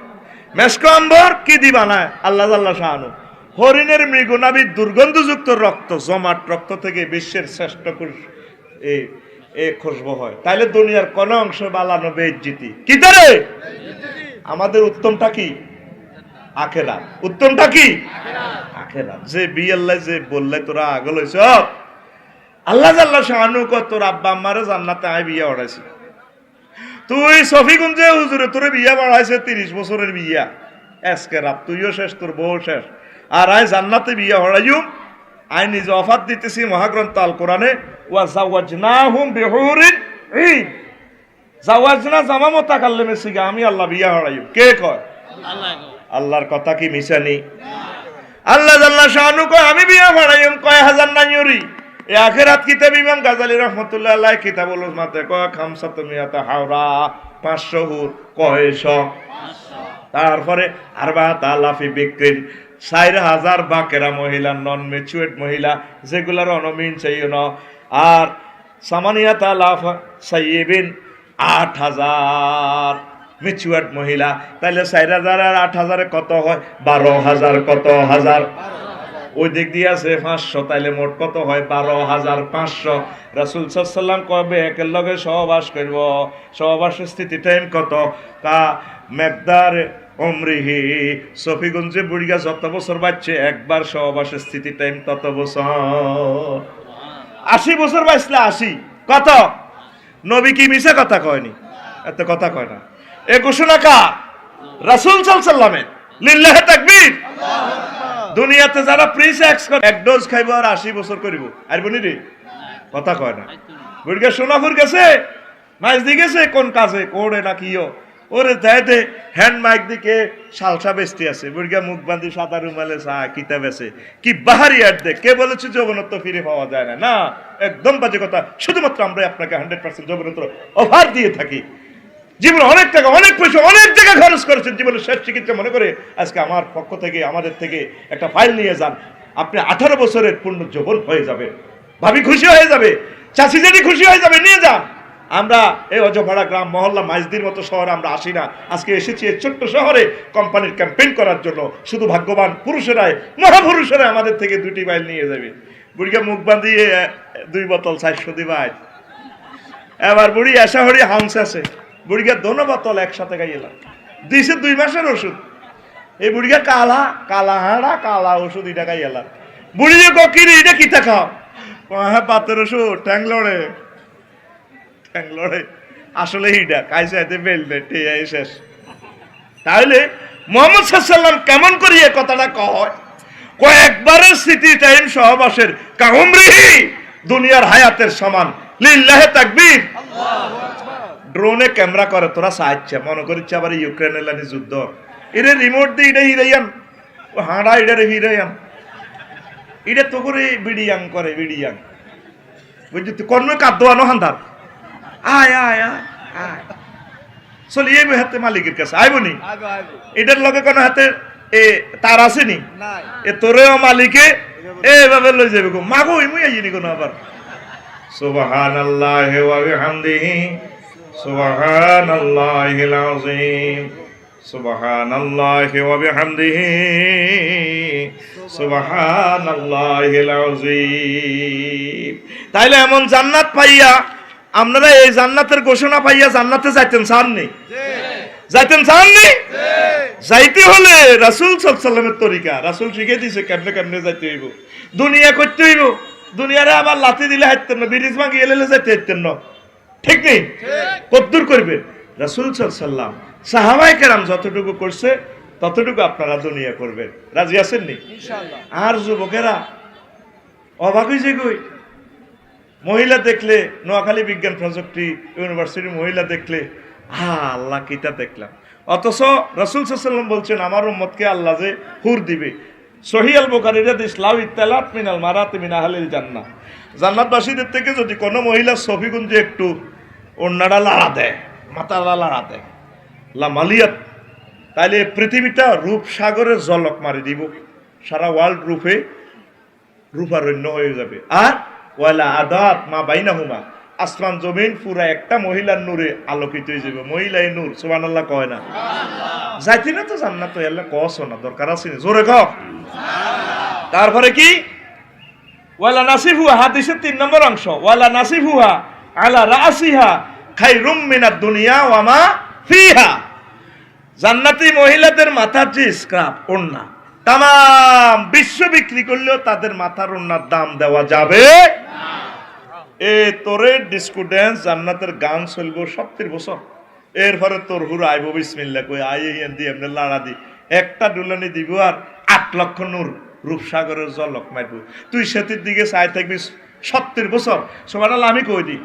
Speaker 1: মেশকো আম্বর কি দি বানায় আল্লাহ আল্লাহ শাহানু হরিণের মৃগনাভির দুর্গন্ধযুক্ত রক্ত জমাট রক্ত থেকে বিশ্বের শ্রেষ্ঠ এই খুশবু হয়। তাইলে দুনিয়ার কোন অংশ বালানো বেজ্জিতি কি তারে আমাদের উত্তমটা কি আখেরাত। উত্তমটা কি আখেরাত। যে বিয়াল্লাহ যে বললে তোরা আগল হইছ আল্লাহ আল্লাহ শাহানু কর তোর আব্বা আম্মারে জান্নাতে আয় বিয়া ওড়াইছি তুই সফিগঞ্জে হুজুরে তোরে বিয়া বাড়াইছে 30 বছরের বিয়া আজকে রাত তুইও শেষ তোর বউ শেষ আর আয় জান্নাতে বিয়া হড়াইম আই নিজে অফাত দিতেছি মহাগ্রন্থ আল কোরআনে ওয়া জাওয়াজনাহুম বিহুরিন ঈন জাওয়াজনা জামা মুতাকাল্লিমে সিগা আমি আল্লাহ বিয়া হড়াইম কে কয় আল্লাহ আল্লাহর কথা কি মিছানি আল্লাহ আল্লাহ শানু কয় আমি বিয়া হড়াইম কয় হাজার নাইয়রি এই আখিরাত কিতাব ইমাম গাজালি রাহমাতুল্লাহ আলাইহি কিতাবুল উজমাতে কয় খামসাতু মিয়াতা হাওরা 500 হুর কয়শ তারপরে আরবাত আলাফি বিক্রিন 4000 বাকেরা মহিলা নন ম্যাচুয়ার্ড মহিলা যেগুলার অনমিন চাইও না আর সামানিয়াত আলাফ সাইয়িবিন 8000 ম্যাচুয়ার্ড মহিলা তাহলে 4000 আর 8000 কত হয় 12000 কত হাজার ওই দিক দিয়ে আছে 500 তাইলে মোট কত হয় 12500। রাসূল সাল্লাল্লাহু আলাইহি সাল্লাম কবে একের লগে সহবাস করব সহবাসের স্থিতি টাইম কত কা মেকদার উমরিহি সফিগঞ্জে বুড়িগা যত বছর বাচ্চে একবার সহবাসের স্থিতি টাইম তত বছর 80 বছর বাঁচলে 80 কত নবী কি মিছা কথা কয়নি এত কথা কয় না এ ঘোষণা কা রাসূল সাল্লাল্লাহু আলাইহি সাল্লামের লিল্লাহি তাকবীর দুনিয়াতে যারা প্রি সেক্স করে এক ডোজ খাইব আর 80 বছর করিব আর বনি রে কথা কয় না বুড়িগা সোনাপুর গেছে মাছ দি গেছে কোন কাজে কোড়ে না কিও ওরে যাইতে হ্যান্ড মাইক দিকে শালসা বেস্তি আছে বুড়িগা মুখ বাঁধি সাদা রুমালে চা কিতাব আছে কি বাহারি অ্যাড দেখ কে বলেছে যৌবনত্ব ফিরে পাওয়া যায় না না একদম বাজে কথা শুধুমাত্র আমরা আপনাকে 100% যৌবনত্ব অফার দিয়ে থাকি জীবনে অনেক টাকা অনেক পয়সা অনেক জায়গা খরচ করেছেন জীবনের শেষ চিকিৎসা মনে করে আজকে আমার পক্ষ থেকে আমাদের থেকে একটা ফাইল নিয়ে যান আপনি 18 বছরের পূর্ণ যৌবন হয়ে যাবে ভাবি খুশি হয়ে যাবে চাচি জেঠি খুশি হয়ে যাবে নিয়ে যান। আমরা এই অজপাড়া গ্রাম মহল্লা মাইজদির মতো শহরে আমরা আসি না আজকে এসেছি এই ছোট্ট শহরে কোম্পানির ক্যাম্পেইন করার জন্য শুধু ভাগ্যবান পুরুষেরাই মহাপুরুষেরা আমাদের থেকে 2টি ফাইল নিয়ে যাবে বুড়িকে মুখ বাঁধিয়ে 2 বোতল 400 দিবাই এবার বুড়ি আশা হরি হাউন্স আছে বুড়িকে দোনো বোতল একসাথে খাইলাম দিছে 2 মাসের ওষুধ এই বুড়িকে কালা কালা হাড়া কালা ওষুধ এটা খাইলাম বুড়ি যে কিরে এটা কিতা খাও হ্যাঁ পাতের ওষুধ ট্যাং লড়ে আসলে হিডা কাইসাইতে বেলবে টেয়াই শেষ তাহলে মুহাম্মদ সাল্লাল্লাহু আলাইহি ওয়াসাল্লাম কেমন করে এই কথাটা কয়, কয়েকবারের স্মৃতি টাইম সহবাসের কাউমরিহি দুনিয়ার হায়াতের সমান, লিল্লাহি তাকবীর, ড্রোনে ক্যামেরা করে তোরা সাহায্য মনে করিচ্ছে আবার ইউক্রেনের লানি যুদ্ধ, এরে রিমোট দিয়ে এটা হিরাইয়ান, ও হাঁড়া এটারে হিরাইয়ান, এটা তো করে বিডিয়াং করে বিডিয়াং, বুঝলি তুই কর্ণ কাদ্দোয়ানো হান্দার, আয় আয় আয় আয় চলি এই হাতে মালিকের কাছে আইবনি, এটার লগে কোনো হাতে এ তার আসেনি, এ তোরেও মালিকে এভাবে লই যাবে গো মাগো ইমুই আইনি কোনো আবার। সুবহানাল্লাহি ওয়া বিহামদিহি সুবহানাল্লাহিল আযীম, সুবহানাল্লাহি ওয়া বিহামদিহি সুবহানাল্লাহিল আযীম। তাইলে এমন জান্নাত পাইয়া আপনারা এই জান্নাতের ঘোষণা পাইয়া জান্নাতে যাইতেন চাননি? যাইতেন চাননি? যাইতে হলে রাসূল সাল্লাল্লাহু আলাইহি ওয়াসাল্লামের তরিকা, রাসূল শিখিয়ে দিয়েছে কেমনে কেমনে যাইতে হইব, দুনিয়া করতে হইব, দুনিয়ারে আবার লাথি দিলে হাঁটতেন না, ব্রিজ ভাঙি এলে যাইতে হাঁটতেন না, ঠিক নেই? কদ্দুর করবে রাসূল সাল্লাল্লাহু আলাইহি ওয়াসাল্লাম সাহাবায়ে কেরাম যতটুকু করছে ততটুকু আপনারা দুনিয়া করবেন, রাজি আছেন নি? ইনশাআল্লাহ। আর যুবকেরা অবাক হইছে কই, মহিলা দেখলে নোয়াখালী বিজ্ঞান প্রযুক্তি ইউনিভার্সিটির মহিলা দেখলে আল্লাহ কিটা দেখলাম, অথচ রাসূল সাল্লাল্লাহু আলাইহি ওয়াসাল্লাম বলছেন আমার উম্মতকে আল্লাহ যে হুর দিবে। সহিহ আল বুখারীর হাদিস লাউ ইত্তালাত মিনাল মারাতি মিন আহলিল জান্নাহ, জান্নাতবাসীদের থেকে যদি কোনো মহিলা সফিগুঞ্জে একটু ওন্নাটা লাড়া দেয়, মাথাটা লাড়া দেয়, লা মালিয়াত, তাহলে পৃথিবীটা রূপসাগরের জলক মারি দিব, সারা ওয়ার্ল্ড রূপারণ্য হয়ে যাবে। আর ওয়ালা আদাত মা বাইনাহুমা, আসমান জমিন পুরা একটা মহিলার নূরে আলোকিত হয়ে যাবে, মহিলাই নূর, সুবহানাল্লাহ কয় না? যাইতি না তো জান্নাত আল্লাহ কস না, দরকার আছে জোরে ক। তারপরে কি ওয়ালা নাসিফুহা, হাদিসের 3 নম্বর অংশ, ওয়ালা নাসিফুহা আলা রাসিহা খায়রুম মিনাদ দুনিয়া ওয়া মা ফিহা, জান্নাতি মহিলাদের মাথার যে স্ক্রাব ওড়না তাম বিশ্ব বিক্রি করলেও তাদের মাথার ওড়নার দাম দেওয়া যাবে না। এ তোরে ডিস্কো ড্যান্স জান্নাতের গান চলবো 70 বছর, এরপরে তোর হুর আইব বিসমিল্লাহ কই আই এন্দি এমনি লাড়া দি একটা ডুলানি দিব আর 8 লক্ষ নূর রূপসাগরের জলক মারব, তুই সেতির দিকে চাই থাকবি 70 বছর। সুবহানাল্লাহ আমি কই দি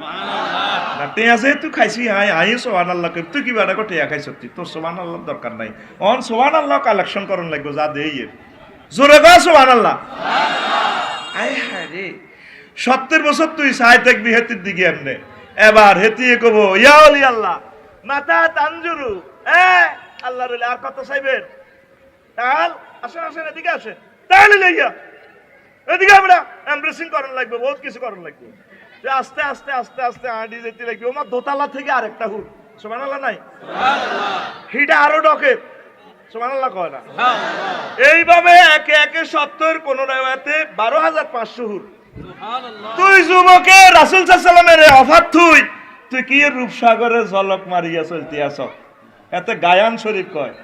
Speaker 1: না তে আছে তুই খাইছি আই সুবহানাল্লাহ কই, তুই কি বাড়া কো টিয়া খাইছ, তোর সুবহানাল্লাহ দরকার নাই, অন সুবহানাল্লাহ কালেকশন করন লাগবে যা দেই জোরে গো সুবহানাল্লাহ। আয় হায় রে 70 বছর তুই চাই থাকবি হেতির দিকে এমনি, এবার হেতিয়ে কব ইয়া ওলি আল্লাহ মাতা তানজুরু, আল্লাহ রে আর কত চাইবেন, তাল আসেন আসেন এদিকে আসেন, তাহলে লইয়া এদিকে আমরা এমব্রেসিং করার লাগবে, বহুত কিছু করার লাগবে, আস্তে আস্তে আস্তে আস্তে আঁটি যেতে লাগবে, আমার দোতলা থেকে আরেকটা হুর, সুবহানাল্লাহ নাই? হিটা আরো ডকে, সুবহানাল্লাহ কয় না? এইভাবে একে একে 70 কোন রাওয়াতে 12,500 হুর। তুই যুবকে রাসূল সাল্লাল্লাহু আলাইহি ওয়াসাল্লামের অফাত তুই কি রূপসাগরের ঝলক মারিয়া চলতে আস, এতে গায়ান শরীফ কয়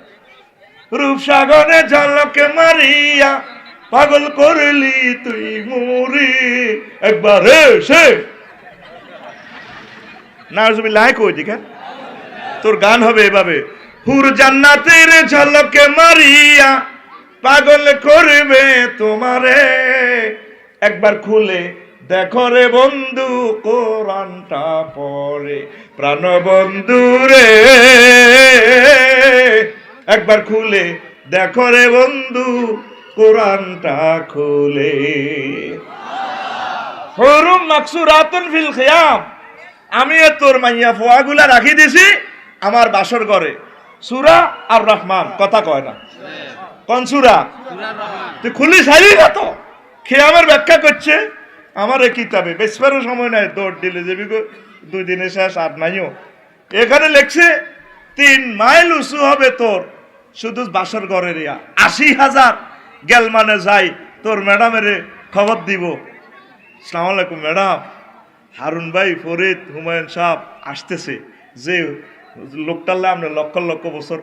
Speaker 1: রূপসাগরে ঝলকে মারিয়া পাগল করলি তুই মুরি, একবার এসে নাউজুবিল্লাহ কই দিকে তোর গান হবে এভাবে, হুর জান্নাতের ঝলকে মারিয়া পাগল করবে তোমারে, একবার খুলে দেখো রে বন্ধু কোরআনটা পড়ে, প্রাণ বন্ধু রে একবার খুলে দেখো রে বন্ধু কোরআনটা খুলে। হুরুম মাকসুরাতুন ফিল খিয়াম, আমি তোর মাইয়া ফোয়াগুলা রাখি দিছি আমার বাসর ঘরে। সূরা আর রহমান, কথা কয় না কোন সূরা? তুই খুলি সাইলি না তো, খিয়ামের ব্যাখ্যা করছে আমার এই কিতাবে, বেশবারও সময় নাই, দৌড় দিলে যাবি গো 2 দিনে শেষ আর নাইও। এখানে লেখছে 3 মাইল উঁচু হবে তোর শুধু বাসর ঘরের, 80,000 গেল মানে যাই তোর ম্যাডামের খবর দিব, আসসালামু আলাইকুম ম্যাডাম, হারুন ভাই ফরিদ হুমায়ুন সাহেব আসতেছে, যে লোকটালে আপনি লক্ষ লক্ষ বছর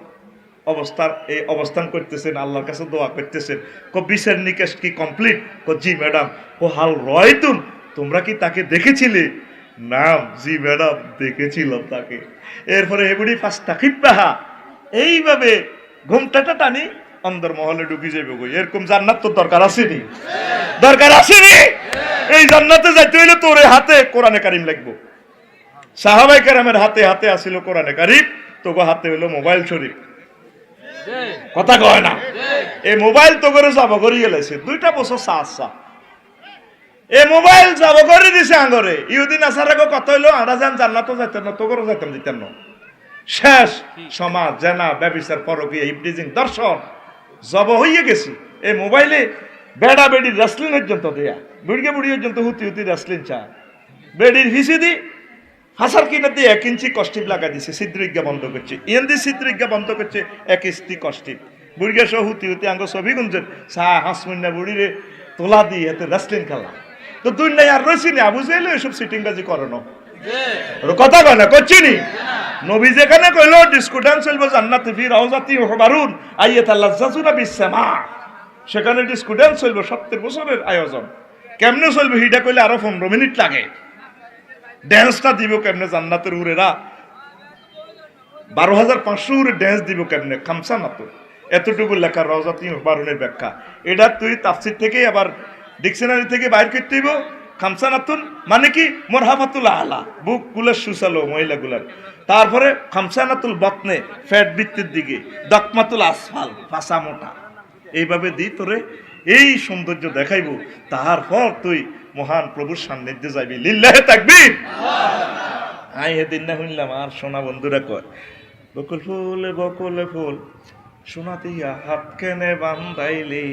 Speaker 1: অবস্থান করতেছেন, আল্লাহর কাছে দোয়া করতেছেন, বিচার নিকাশ কি কমপ্লিট? জি ম্যাডাম। হাল রয় তোমরা কি তাকে দেখেছিলে? নাম জি ম্যাডাম দেখেছিলাম তাকে। এরপরে এগুলি ফাস্তাকিব বাহা, এইভাবে ঘুমটাটা টানি অন্দর মহলে ঢুকি যাবে গো। এরকম জান্নাত তো দরকার আসেনি, দরকার আসেনি। এই জান্নাতে যাইতে হইলে তোর হাতে কোরআনে কারিম লাগবো। সাহাবায়ে কেরামের হাতে হাতে আসিল কোরআনে কারিম, তোগো হাতে হইলো মোবাইল শরীফ। কথা কয় না? এই মোবাইল তো করে যাব করি গেলেছে 2টা বছর সাহসা এই মোবাইল যাব করে দিছে আঙ্গরে। ইহুদিন আসারাকে কথা হইলো আড়া যান জান্নাতও যাইতেন না, তোগরও যাইতাম দিতেন না। শেষ সমাজ জানা ব্যবিচার পরকীয়া ইবটিজিং দর্শন জব হইয়ে গেছে এই মোবাইলে। বেড়া বেড়ির রেসলিং পর্যন্ত দেয়া, বুড়িয়ে বুড়ি পর্যন্ত হুতি হুতি রেসলিং চা। বেড়ির হিসি দি হাসার কিনা দিয়ে 1 ইঞ্চি কষ্টিপ লাগা দিছে, ছিদ্রিজ্ঞা বন্ধ করছে। ইয়েন্দি ছিদ্রিজ্ঞা বন্ধ করছে 1 ইঞ্চি কষ্টিপ। বুড়িয়া সহ হুতি হুতি আঙ্গ ছবি গুঞ্জন চা হাসমুন্না বুড়িরে তোলা দিয়ে এতে রেসলিং খেলা। তো দুই নাই আর রয়েছি না, বুঝাইলে এসব সিটিং বাজি করানো কথা কয় না, করছি নি। নবী যেখানে কইলো ডিসকো ডান্স চলবো জান্নাতে ফি রাউজাতি ওহবারুন আইয়াত লাজ্জাতুনা বিসসামা, সেখানে ডিসকো ডান্স চলবো 70 বছরের আয়োজন। কেমনে চলবে হিডা কইলে আরো 15 মিনিট লাগে। ড্যান্সটা দিব কেমনে জান্নাতের উরেরা 12,500 উরে ড্যান্স দিব কেমনে? খামসা না তো এতটুকু লেখা রাউজাতি ওহবারুনের ব্যাখ্যা। এটা তুই তাফসীর থেকে আবার ডিকশনারি থেকে বাইর করতে দিব। খামসানাতুন মানে কি? মরহাফাতুল আলা, বুক গুলার সুসালো মহিলাগুলার। তারপরে খামসানাতুল বতনে ফ্যাট বৃত্তির দিকে, দকমাতুল আসফাল ফাঁসা মোটা। এইভাবে দি তোরে এই সৌন্দর্য দেখাইব। তারপর তুই মহান প্রভুর সান্নিধ্যে যাইবি। লিল্লাহে তাকবীর। আই হেদিন না শুনলাম আর সোনা বন্ধুরা কয় বকুল ফুল সোনা দিয়া হাত কেনে বান্ধাইলি।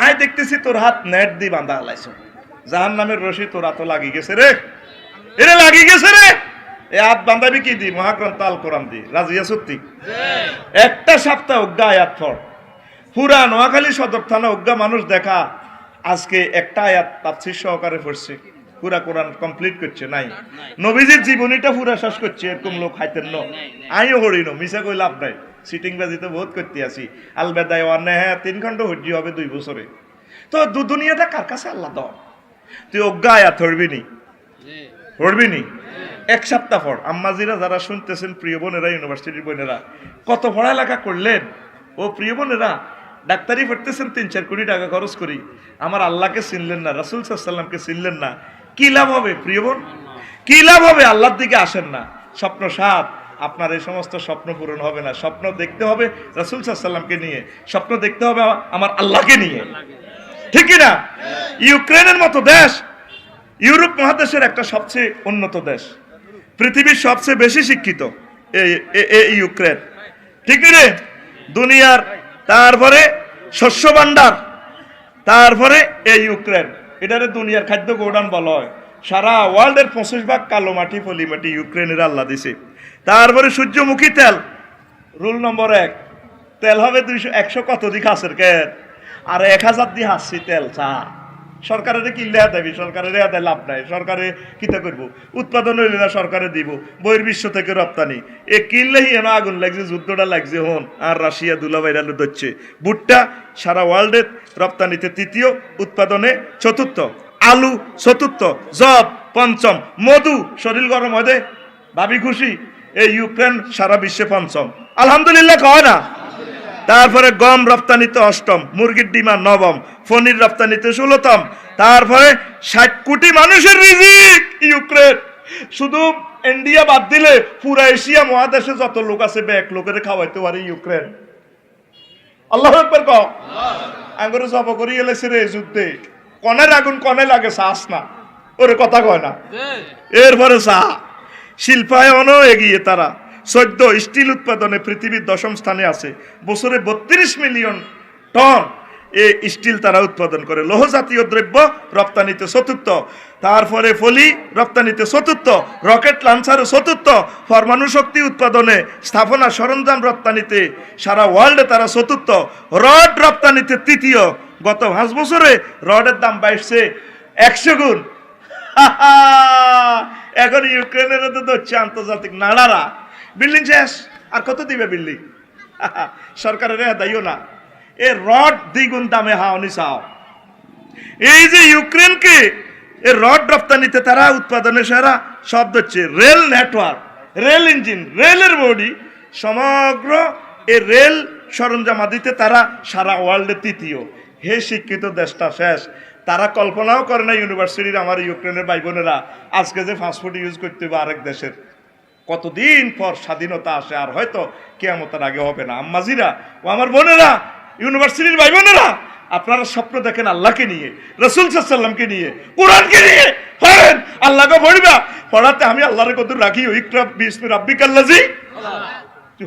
Speaker 1: আয় দেখতেছি তোর হাত নেট দিয়ে বাঁধা হালাইছ। জাহান্নামের রশি তোর হাতও লাগি গেছে রে, এরে লাগি গেছে রে। এ হাত বাঁধাবি কি দি? মহাগ্রন্থ আল কোরআন দি। রাজিয়া সত্যি একটা সপ্তাহ অজ্ঞা আয়াত পড়। পুরা নোয়াখালী সদর থানা অজ্ঞা মানুষ দেখা আজকে একটা আয়াত তাফসীর সহকারে পড়ছে, পুরা কোরআন কমপ্লিট করছে নাই। নবীজির জীবনীটা পুরা শেষ করছে, এরকম লোক খাইতেন ন। আইও হরিণ মিশা কই লাভ নাই। সিটিং বাজি তো বহুত করতে আসি। আলবেদায় ওয়ানে হ্যাঁ 3 খণ্ড হজ্জি হবে 2 বছরে। তো দুনিয়াটা কার কাছে আল্লাহ দাও। তুই অজ্ঞা আয়াত হরবি নি 1 সপ্তাহ পর। আম্মাজিরা যারা শুনতেছেন, প্রিয় বোনেরা, ইউনিভার্সিটির বোনেরা, কত পড়ালেখা করলেন ও প্রিয় বোনেরা। ডাক্তারি পড়তেছেন 3-4 কোটি টাকা খরচ করি, আমার আল্লাহকে চিনলেন না, রাসূল সাল্লাল্লাহু আলাইহি ওয়াসাল্লামকে চিনলেন না। কি লাভ হবে প্রিয় বোন? কি লাভ হবে? আল্লাহর দিকে আসেন না। স্বপ্ন সাত, আপনার এই সমস্ত স্বপ্ন পূরণ হবে না। স্বপ্ন দেখতে হবে রাসূল সাল্লাল্লাহু আলাইহি ওয়াসাল্লামকে নিয়ে, স্বপ্ন দেখতে হবে আমার আল্লাহকে নিয়ে, ঠিক না? ইউক্রেনের মতো দেশ ইউরোপ মহাদেশের একটা সবচেয়ে উন্নত দেশ, পৃথিবীর সবচেয়ে বেশি শিক্ষিত এই ইউক্রেন, ঠিক রে? দুনিয়ার তারপরে শস্য ভান্ডার, তারপরে এই ইউক্রেন। এটারে দুনিয়ার খাদ্য গোডাউন বলা হয়। সারা ওয়ার্ল্ডের 25% কালো মাটি পলি মাটি ইউক্রেনের আল্লাহ দিছে। তারপরে সূর্যমুখী তেল, রুল নম্বর 1, তেল হবে 100 কত দিকে হাসের কেন আর 1000 দিয়ে হাসছি তেল চা। সরকারের কিনলে দেবি, সরকারের দেয় লাভ নাই। সরকারে কিতা করব? উৎপাদন হইলে না সরকারে দিব, বহির্বিশ্ব থেকে রপ্তানি। এ কিনলেই এনে আগুন লাগছে, যুদ্ধটা লাগছে হন। আর রাশিয়া দুলাভাইরালু ধরছে। ভুট্টা সারা ওয়ার্ল্ডে রপ্তানিতে 3য়, উৎপাদনে 4র্থ, আলু 4র্থ, জব 5ম, মধু শরীর গরম হয় ভাবি খুশি। এই ইউক্রেন সারা বিশ্বে 5ম, আলহামদুলিল্লাহ কয় না? তারপরে গম রপ্তানিতে 8ম, মুরগির ডিমা 9ম, পনির রপ্তানিতে 16ম। তারপরে 60 কোটি মানুষের রিজিক ইউক্রেন। শুধু ইন্ডিয়া বাদ দিলে পুরা এশিয়া মহাদেশে যত লোক আছে 1 লোকের খাওয়াইতে পারে ইউক্রেন। আল্লাহু আকবার কও। আঙ্গুরে জব করি এলেছে রে যুদ্ধে। কনের আগুন কনে লাগে, শ্বাস না ওরে কথা কয় না। এরপরে চা শিল্পায়নও এগিয়ে তারা। 14 স্টিল উৎপাদনে পৃথিবীর 10ম স্থানে আছে। বছরে 32 মিলিয়ন টন এই স্টিল তারা উৎপাদন করে। লৌহ জাতীয় দ্রব্য রপ্তানিতে 4র্থ, তারপরে ফলি রপ্তানিতে 4র্থ, রকেট লঞ্চার 4র্থ, পরমাণু শক্তি উৎপাদনে স্থাপনা সরঞ্জাম রপ্তানিতে সারা ওয়ার্ল্ডে তারা 4র্থ, রড রপ্তানিতে 3য়। গত 5 বছরে রডের দাম বাড়ছে 100 গুণ। এখন ইউক্রেনের তো হচ্ছে আন্তর্জাতিক নাড়ারা। বিল্ডিং শেষ, আর কত দিবে বিল্ডিং? সরকারের দায়ও না। এ রড 2 গুণ দামে হাওনি চাও। এই যে ইউক্রেনকে এ রড রপ্তানিতে তারা উৎপাদনে সারা শব্দ হচ্ছে রেল নেটওয়ার্ক, রেল ইঞ্জিন, রেলের বডি সমগ্র এই রেল সরঞ্জামাদিতে তারা সারা ওয়ার্ল্ডে তৃতীয়। হে শিক্ষিত দেশটা শেষ। তারা কল্পনাও করে না ইউনিভার্সিটির আমার ইউক্রেনের ভাই বোনেরা আজকে যে ফাস্টফুড ইউজ করতে হবে আরেক দেশের, কতদিন পর স্বাধীনতা আসে, আর হয়তো কিয়ামতের আগে হবে না। আম্মাজিরা ও আমার বোনেরা, ইউনিভার্সিটির ভাই বোনেরা, আপনারা স্বপ্ন দেখেন আল্লাহকে নিয়ে, রাসূল সাল্লাল্লাহু আলাইহি ওয়াসাল্লামকে নিয়ে, কোরআনকে নিয়ে পড়েন। আল্লাহকে পড়িবা, পড়াতে আমি আল্লাহর কত রাখি। ইকরা বিসমি রাব্বিকাল্লাযী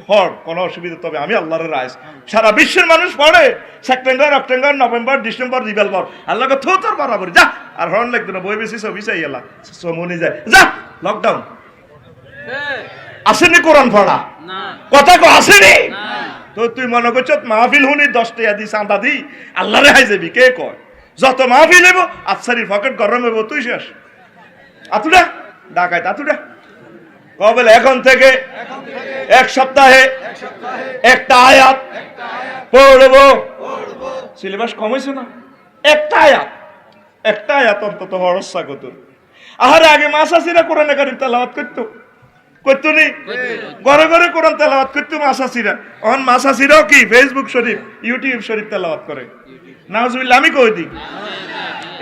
Speaker 1: হর কোনো অসুবিধা, তবে আমি আল্লাহর রাইস। সারা বিশ্বের মানুষ পড়ে সেপ্টেম্বর, অক্টোবর, নভেম্বর, ডিসেম্বর, রিভেলবর। আল্লাহকে থোতর বরাবর যা, আর হর্ন লাগতো না, বই বেশি ছবি চাই এলা সমনি যায় যা। লকডাউন আসেনি কোরআন পড়া, কথা কো আসেনি। তো তুই মনে করছ মাহফিল হুনি 10 টাকা দি চাঁদা দি আল্লাহরে হাই যাবি, কে কয়? যত মাহফিল হইব আফসারির পকেট গরম হইব, তুই শেষ। আতুডা ডাকাইত আতুডা বলে এখন থেকে এক সপ্তাহে একটা আয়াত পড়বো। সিলেবাস কম হয়েছে না? একটা আয়াত অন্তত ভরসা কত। আহারে আগে মাসাসিরা কোরআনে কারিম তেলাওয়াত করতো নি, ঘরে ঘরে কোরআন তেলাওয়াত করতো মাসাসিরা। এখন মাসাসিরাও কি ফেসবুক শরীফ, ইউটিউব শরীফ তেলাওয়াত করে। নাউজুবিল্লাহ, আমি কই দিই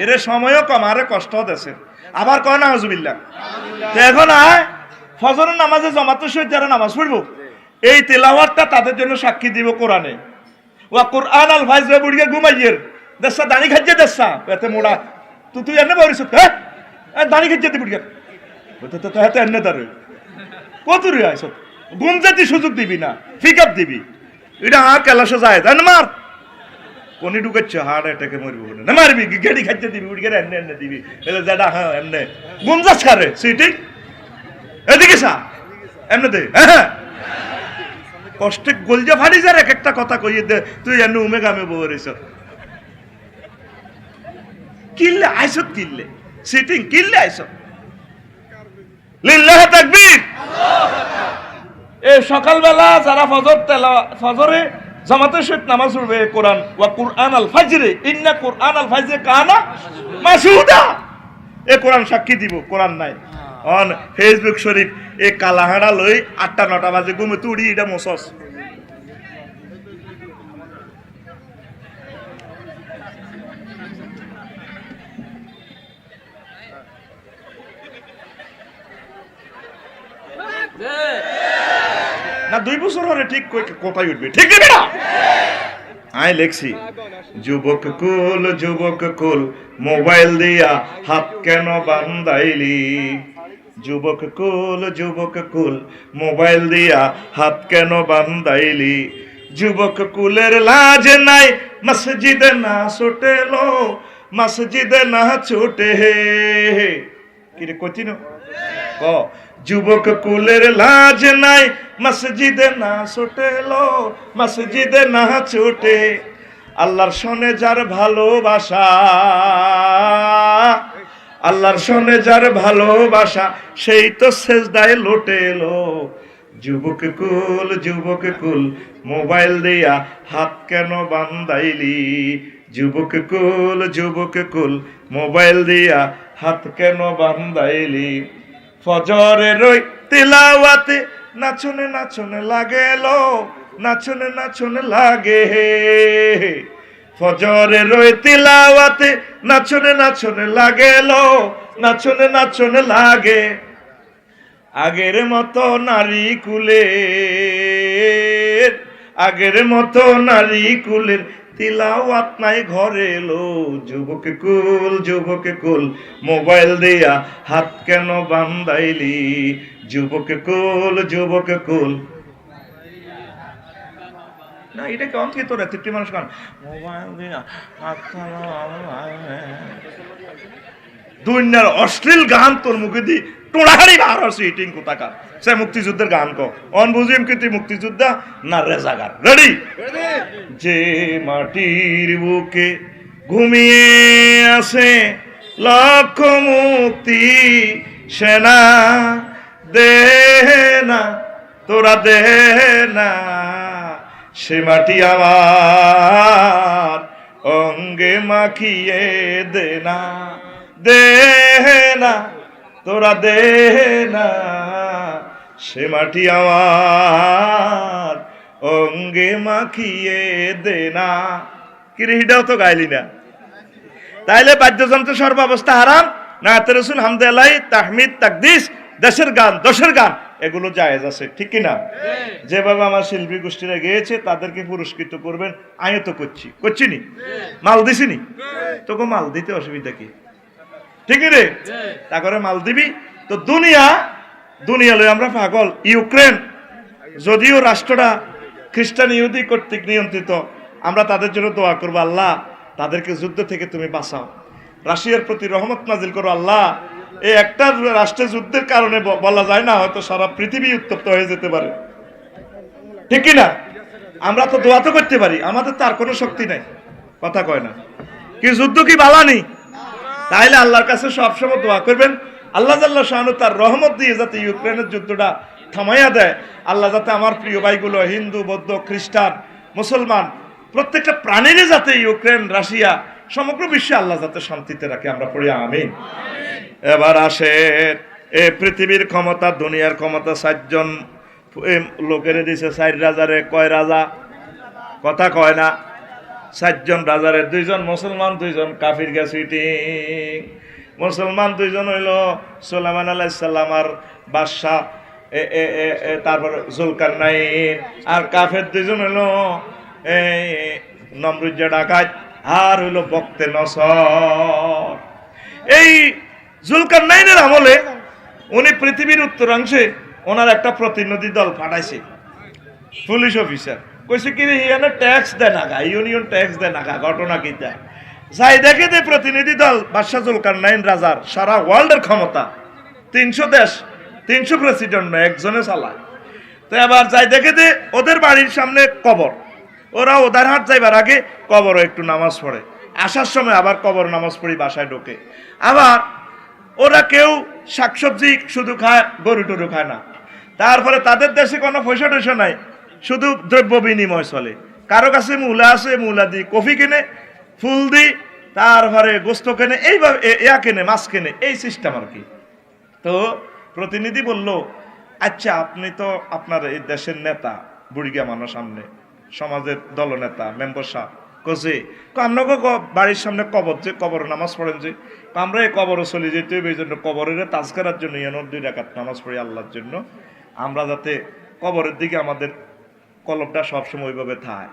Speaker 1: এর সময়ও কম, আরে কষ্ট দেশে আবার কয় নাউজুবিল্লাহ। তো এখন আয় ফজরের নামাজে জামাতের সহিত যারা নামাজ পড়বো, এই তেলাওয়াতটা তাদের জন্য সাক্ষী দিব কোরআনে। ওয়া কুরআন আল ফাজরে বুড়িয়ে ঘুমাইয়ের দেশা দানি খাইছে দেশা এতে মোড়া তুই এনে বলিস, হ্যাঁ দানি খাইছে দি বুড়িয়ে তো তো এতে এনে তার কত রে আইছ ঘুম যেতে সুযোগ দিবি না, পিকআপ দিবি। এটা আর কেলাসে যায় জান মার কোনি ঢুকাচ্ছে হার্ট অ্যাটাকে মরবি না, মারবি গাড়ি খাইতে দিবি উড়িয়ে এনে এনে দিবি। এলে যেটা হ্যাঁ এমনে ঘুম যাস খারে সিটিং এদিকে সা এমনি দে, হ্যাঁ কষ্টে গলজা ফাড়ি যার এক একটা কথা কইয়ে দে। তুই এমনি উমে গামে বউরেছ কিল্লে আইসত, কিল্লে সিটিং কিল্লে আইসত। লিল্লাহ তাকবীর। এই সকালবেলা যারা ফজরে জামাতের সহিত নামাজ পড়বে কোরআন ওয়া কুরআন আল ফাজরে ইন্না কুরআন আল ফাজরে কানা মাসউদা, এ কোরআন সাক্ষী দিব। কোরআন নাই অন ফেসবুক শরীফ এ কালাহাড়া লই 8টা-9টা বাজে ঘুমে তুড়ি এটা মসস। না 2 বছর হলে ঠিক কোথায় উঠবে, ঠিক না? আই লেখছি যুবক কুল মোবাইল দিয়া হাত কেন বান্ধাইলি। যুবক কুল মোবাইল দিয়া হাত কেন বান্ধাইলি। যুবক কুলের লাজ নাই মসজিদে না ছুটেলো, মসজিদে না ছুটে কিরে কঠিন ক। যুবক কুলের লাজ নাই মসজিদে না ছুটেলো, মসজিদে না ছুটে। আল্লাহর সনে যার ভালোবাসা, আল্লাহর সনে যার ভালোবাসা সেই তো সেজদায় লোটেলো। যুবক কুল মোবাইল দিয়া হাত কেন বান্ধাইলি। যুবক কুল মোবাইল দিয়া হাত কেন বান্ধাইলি। ফজরের ওই তিলাওয়াতে নাচনে নাচনে লাগেলো, নাচনে নাচনে লাগে। ফজরের ওই তিলাওয়াতে নাচনে নাচনে লাগেলো, নাচনে নাচনে লাগে। আগের মতো নারী কুলের, আগের মতো নারী কুলের তিলাওয়াত নাই ঘরে এলো। যুবক কুল মোবাইল দিয়া হাত কেন বান্ধাইলি। যুবক কুল না এটা কেমন কি তোরা তৃপ্তি মানুষ কান মোবাইল দিয়া হাত কেন দুনিয়ার অশ্লীল গান তোর মুখে দি টোড়াহাড়ি বার হচ্ছে ইটিং কোথাকার। সে মুক্তিযুদ্ধের গান কো অন বুঝিম কি তুই মুক্তিযোদ্ধা না রেজাগার। রেডি? যে মাটির বুকে ঘুমিয়ে আছে লক্ষ মুক্তি সেনা, দে না তোরা দে না সে মাটি আমার অঙ্গে মাখিয়ে দে না, দে না তোরা দে না সে মাটি আমার অঙ্গে মাখিয়ে দেনা, কিরিটাও তো গাইলি না। তাইলে বাদ্যযন্ত্র সর্বাবস্থা হারাম, নাতে রসুল, হামদে আলাই, তাহমিদ, তাকদিস, দেশের গান, দশের গান, এগুলো জায়েজ আছে, ঠিক কিনা? যেভাবে আমার শিল্পী গোষ্ঠীরা গেয়েছে তাদেরকে পুরস্কৃত করবেন, আমিও তো করছি নি, মাল দিছিনি, তোকে মাল দিতে অসুবিধা কি, ঠিক রে? তা করে মাল দিবি তো। দুনিয়া লই আমরা পাগল। ইউক্রেন যদিও রাষ্ট্রটা খ্রিস্টান ইহুদি কর্তৃক নিয়ন্ত্রিত, আমরা তাদের জন্য দোয়া করবো, আল্লাহ তাদেরকে যুদ্ধ থেকে তুমি বাঁচাও, রাশিয়ার প্রতি রহমত নাজিল করো আল্লাহ। এই একটা রাষ্ট্রের যুদ্ধের কারণে বলা যায় না, হয়তো সারা পৃথিবী উত্তপ্ত হয়ে যেতে পারে, ঠিক কিনা? আমরা তো দোয়া তো করতে পারি, আমাদের তার কোনো শক্তি নাই, কথা কয় না কি? যুদ্ধ কি বালানি? তাইলে আল্লাহর কাছে সবসময় দোয়া করবেন, আল্লাহ জাল্লাহ শাআনু তার রহমত দিয়ে যাতে ইউক্রেনের যুদ্ধটা থামাইয়া দেয়। আল্লাহ যাতে আমার প্রিয় ভাইগুলো হিন্দু, বৌদ্ধ, খ্রিস্টান, মুসলমান প্রত্যেকটা প্রাণীরে যাতে ইউক্রেন, রাশিয়া, সমগ্র বিশ্বে আল্লাহ যাতে শান্তিতে রাখে, আমরা পড়ি আমিন। এবার আসে, এ পৃথিবীর ক্ষমতা, দুনিয়ার ক্ষমতা 4 জন লোকেরে দিছে। 4 রাজারে, কয় রাজা? কথা কয় না। 4 জন রাজারে 2 জন মুসলমান, 2 জন কাফির গেছিটিং। মুসলমান 2 জন হইল সুলাইমান আলাইহিস সালাম আর বাদশাহ, তারপর জুলকারনাইন। আর কাফের 2 জন হইল নমরুদ ডাকাত আর হইল বক্তে নসর। এই জুলকারনাইনের আমলে উনি পৃথিবীর উত্তরাংশে ওনার একটা প্রতিনিধি দল পাঠাইছে, পুলিশ অফিসার। কইছে কি এখানে ট্যাক্স দেয় নাগা, ইউনিয়ন ট্যাক্স দেয় নাগা, ঘটনা কি? যাই দেখে যে প্রতিনিধি দল বাদশাহ জুলকারনাইন রাজার সারা ওয়ার্ল্ডের ক্ষমতা, 300 দেশ, 300 প্রেসিডেন্ট নয়, একজনে চালায়। তো এবার যাই দেখে যে ওদের বাড়ির সামনে কবর, ওরা ওদের হাট যাইবার আগে কবরও একটু নামাজ পড়ে, আসার সময় আবার কবর নামাজ পড়ি বাসায় ঢোকে। আবার ওরা কেউ শাকসবজি শুধু খায়, গরু টরু খায় না। তারপরে তাদের দেশে কোনো পয়সা টয়সা নাই, শুধু দ্রব্য বিনিময় চলে। কারো কাছে মূলা আছে, মূলা দি কফি কেনে, ফুল দি, তারপরে গোস্ত কেনে, এইভাবে কেনে, মাছ কেনে, এই সিস্টেম আর কি। তো প্রতিনিধি বলল, আচ্ছা আপনি তো আপনার এই দেশের নেতা, বুড়িগা মানুষ, সামনে সমাজের দলনেতা, মেম্বার সাহেব, কোসে আপনাকে বাড়ির সামনে কবর, যে কবর নামাজ পড়েন, যে আমরা এই কবরও চলে যেতে হবে, এই জন্য কবরের তাজকারার জন্য 2 রাকাত নামাজ পড়ি আল্লাহর জন্য, আমরা যাতে কবরের দিকে আমাদের কলবটা সবসময় ওইভাবে থাকে।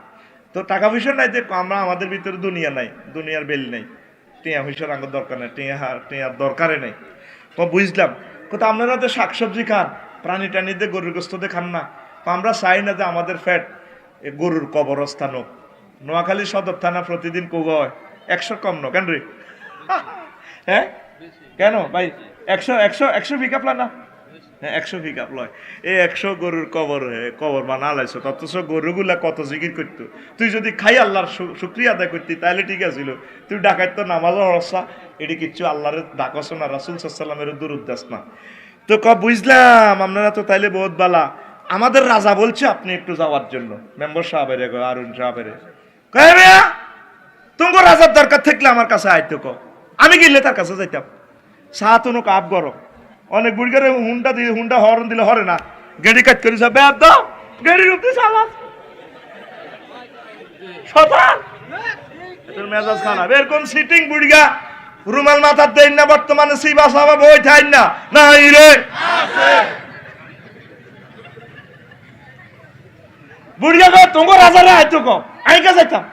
Speaker 1: তো টাকা পয়সা নাই, যে আমরা, আমাদের ভিতরে দুনিয়া নাই, দুনিয়ার বেল নেই, টিয়া পয়সার আমার দরকার নেই, টিয়ার দরকারে নেই। তো বুঝলাম কোথাও আপনারা তো শাকসবজি খান, প্রাণী টানিতে গরুর গোস্ত দিয়ে খান না, তো আমরা চাই না যে আমাদের ফ্যাট গরুর কবরস্থান হোক। নোয়াখালী সদর থানা প্রতিদিন কোগয় 100 কম ন কেন রে? হ্যাঁ কেন ভাই? 100 পিকআপ না? হ্যাঁ 100 পিকআপ লয়। এই 100 গরুর কবর বানালাইছো, অথচ গরুগুলা কত জিকির করতো। তুই যদি খাই আল্লাহর শুকরিয়া আদায় করতি তাহলে ঠিক আছিল। তুই ডাকাত তো নামাজও হরসা, এটি কিচ্ছু আল্লাহর ডাকস না, রাসূল সাল্লাল্লাহু আলাইহি ওয়াসাল্লামের দুরূদ দাস না। তো বুঝলাম আপনারা তো তাইলে বহুত বালা। আমাদের রাজা বলছে আপনি একটু যাওয়ার জন্য, মেম্বার সাহেবের, আরুন সাহেবের, তোমার রাজার দরকার থাকলে আমার কাছে আইতো, আমি গেলে তার কাছে যাইতাম। সাহাতনো কাপ গরম, অনেক বুড়িগারে হুন্ডা হরন দিলে হরে না, গেড়ি কাট করি সব ব্যাপ দাও, গেড়ির উপরে চালাস শতান, তোর মেজাজ খারাপ। এরকম সিটিং বুড়িগা রুমাল মাথার দেন না, বর্তমানে সিবা সাবা বই থাইন না, না রে বুড়িগা কো তোমার রাজারে আইতো কো, আমি কে যাইতাম?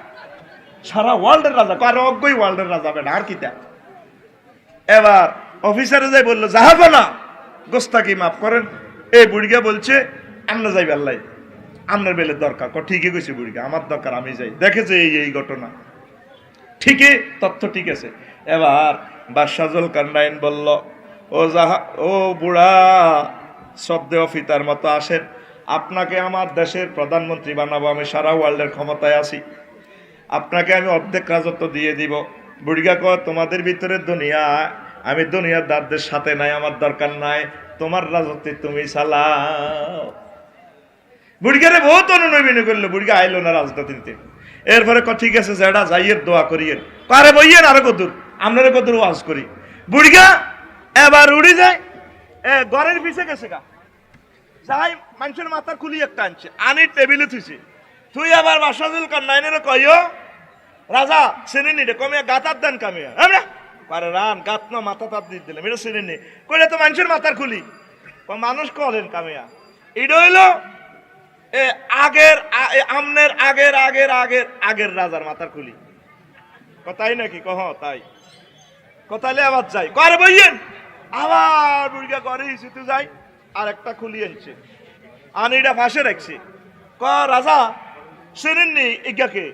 Speaker 1: সারা ওয়ার্ল্ডের রাজা, আর অজ্ঞই ওয়ার্ল্ডের রাজা বেটা, আর কিতা? এবার অফিসারে যাই বললো যাহাবো না, গোস্তাকি মাফ করেন। এই বুড়িগা বলছে আমরা যাই আল্লাহ, আপনার বেলের দরকার। ঠিকই কইছে বুড়িগা, আমার দরকার, আমি যাই। দেখেছে এই ঘটনা, ঠিকই তথ্য ঠিক আছে। এবার বাদশাহ জুলকারনাইন বলল, ও বুড়া শ্রদ্ধেয় পিতার মতো আসেন, আপনাকে আমার দেশের প্রধানমন্ত্রী বানাবো, আমি সারা ওয়ার্ল্ডের ক্ষমতায় আছি, আপনাকে আমি অর্ধেক রাজত্ব দিয়ে দিব। বুড়িগা কয় তোমাদের ভিতরে দুনিয়া, আমি দুনিয়ার দারদের সাথে নাই, আমার দরকার নাই, তোমার রাজত্বে তুমি চালাও। বুড়িগারে বহুত অনুনয় করলো, বুড়িগা আইলো না রাজনীতিতে। এরপরে ঠিক আছে যেটা যাইয়ের দোয়া করিয়েন, পারে বইয়েন আরো কদূর, আপনারা কদূর ওয়াজ করি। বুড়িগা এবার উড়ি যায়, ঘরের পিছে গেছে গা, যাই মানুষের মাথার খুলি একটা আনছে আনি টেবিলে থুইছে তুই আবার বাসাজুল কান্নাইনের কইও রাজা চিনি নি রে কমিয়া গাতার দেন কামিয়া আমরা পারে রান গাত না মাথা তাত দিয়ে দিলাম এটা চিনি নি কইলে তো মানুষের মাথার খুলি মানুষ কলেন কামিয়া এটা হইলো আগের আমনের আগের আগের আগের আগের রাজার মাথার খুলি কথাই নাকি কহ তাই কথালে আবার যাই করে বইয়েন আবার বুড়িয়া করে ইস্যুতে যাই আর একটা খুলি আনছে আনিটা ফাঁসে রাখছে ক রাজা শুনেননি ইজ্ঞাকে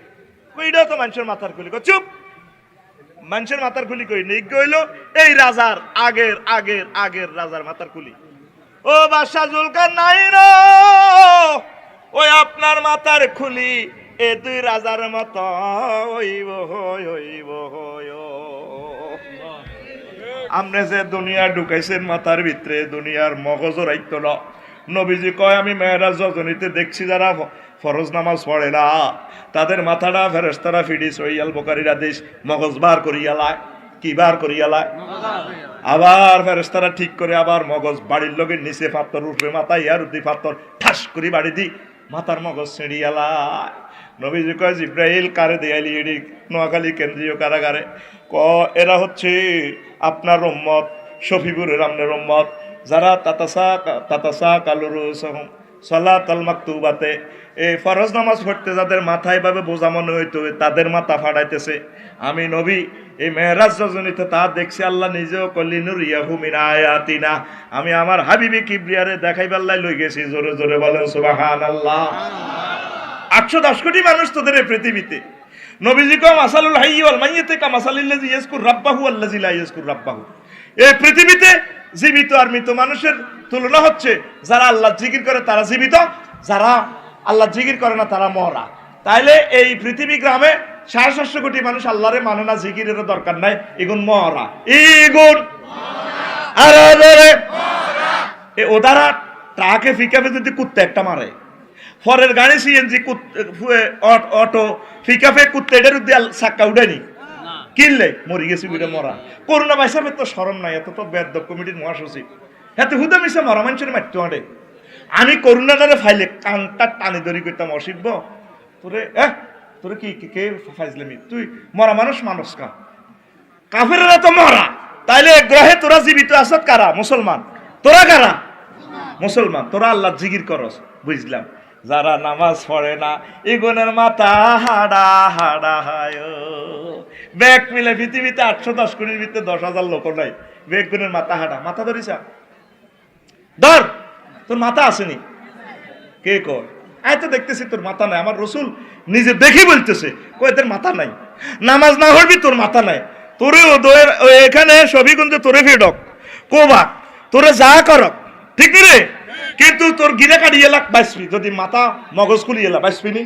Speaker 1: কইটা তো মানুষের মাথার খুলি চুপ মানুষের মাথার খুলি কইনি ইজ্ঞ হইলো এই রাজার আগের আগের আগের রাজার মাথার খুলি ও বাদশা জুলকারনাইন ওই আপনার মাথার খুলি এ দুই রাজার মত হইব হইব আপনি যে দুনিয়া ঢুকাইছেন মাথার ভিতরে দুনিয়ার মগজ রাইত না নবীজি কয় আমি মেয়েরাজ রজনীতে দেখছি যারা ফরজ নামাজ পড়ে না তাদের মাথাটা ফেরেশতারা ফিডি সহিয়াল বুখারীর হাদিস মগজ বার করিয়ালায় কি বার করিয়ালায় আবার ফেরেশতারা ঠিক করে আবার মগজ বাড়ির লোকের নিচে পাথর উপরে মাথা ইয়ার উদ্দি পাথর ঠাস করে বাড়ি দি মাথার মগজ ছিঁড়িয়ালায় নবীজি কয় জিব্রাইল কারে দেয়ালি এডি নোয়াখালী কেন্দ্রীয় কারাগারে এরা হচ্ছে আপনার উম্মত শফিপুরের আমনের উম্মত যারা তাতাসা কালুরুসহুম সালাতাল মাকতুবাতে এই ফরজ নামাজ পড়তে যাদের মাথায় ভাবে বোঝা মনে হইতো তাদের মাথা ফাড়াইতেছে আমি নবী এই মেহরাজ রজনীতে তা দেখছি আল্লাহ নিজেও কলিনুর ইয়াহু মিন আয়াতিনা আমি আমার হাবিবি কিবরিয়ারে দেখাইবার লাই লই গেছি জোরে জোরে বলেন সুবহানাল্লাহ 810 কোটি মানুষ তোদের এই পৃথিবীতে নবীজি কম মাসালুল হাইয়্যি ওয়াল মাইয়্যিতি কা মাসালিল্লাযী ইয়াজকুর রাব্বাহু ওয়াল্লাযী লা ইয়াজকুর রাব্বাহু এই পৃথিবীতে জীবিত আর মৃত মানুষের তুলনা হচ্ছে যারা আল্লাহ জিকির করে তারা জীবিত যারা আল্লাহ জিকির করে না তারা মরা তাইলে এই পৃথিবী গ্রামে 750 কোটি মানুষ আল্লাহরে মানে না জিকিরের দরকার নাই এগুন মরা এগুন আরে আরে এ ওদারা ট্রাকে ফিকাফে যদি কুত্তে একটা মারে ফরের গাড়ি সিএনজি অটো ফিকাফে কুত্তে এটার উদ্দি চাক্কা উঠেনি কিনলে মরি গেছি বিরে মরা করোনা ভাইসাবের তো শরম নাই এত তো বেদব কমিটির মহাসচিব এত হুদা মিশে মরা মানুষের মারতে মারে আমি করোনাটারে ফাইলে কানটা টানি ধরি করতাম অসিব্য তোরে তোরে কি কে ফাইজলামি তুই মরা মানুষ মানুষ কা কাফেরেরা তো মরা তাইলে গ্রহে তোরা জীবিত আছত কারা মুসলমান তোরা কারা মুসলমান তোরা আল্লাহ জিকির করস বুঝলাম যারা নামাজ পড়ে না এগুনের মাথা হাডা হাডা হায় ব্যাগ মিলে পৃথিবীতে 810 কোটির ভিতরে 10,000 লোক নাই বেগুনের মাথা হাডা মাথা ধরিসা ধর তোর মাথা আসেনি কে কয় আয় তো দেখতেছি তোর মাথা নাই আমার রসুল নিজে দেখি বলতেছে কই তোর মাথা নাই নামাজ না হবি তোর মাথা নাই তোরে এখানে সবিগঞ্জে তোরে ফেডক কোবা তোরে যা করক ঠিক রে কিন্তু তোর গিরা কাটি এলাক বাঁচবি যদি মাথা মগজ খুলি এলা বাঁচবি নি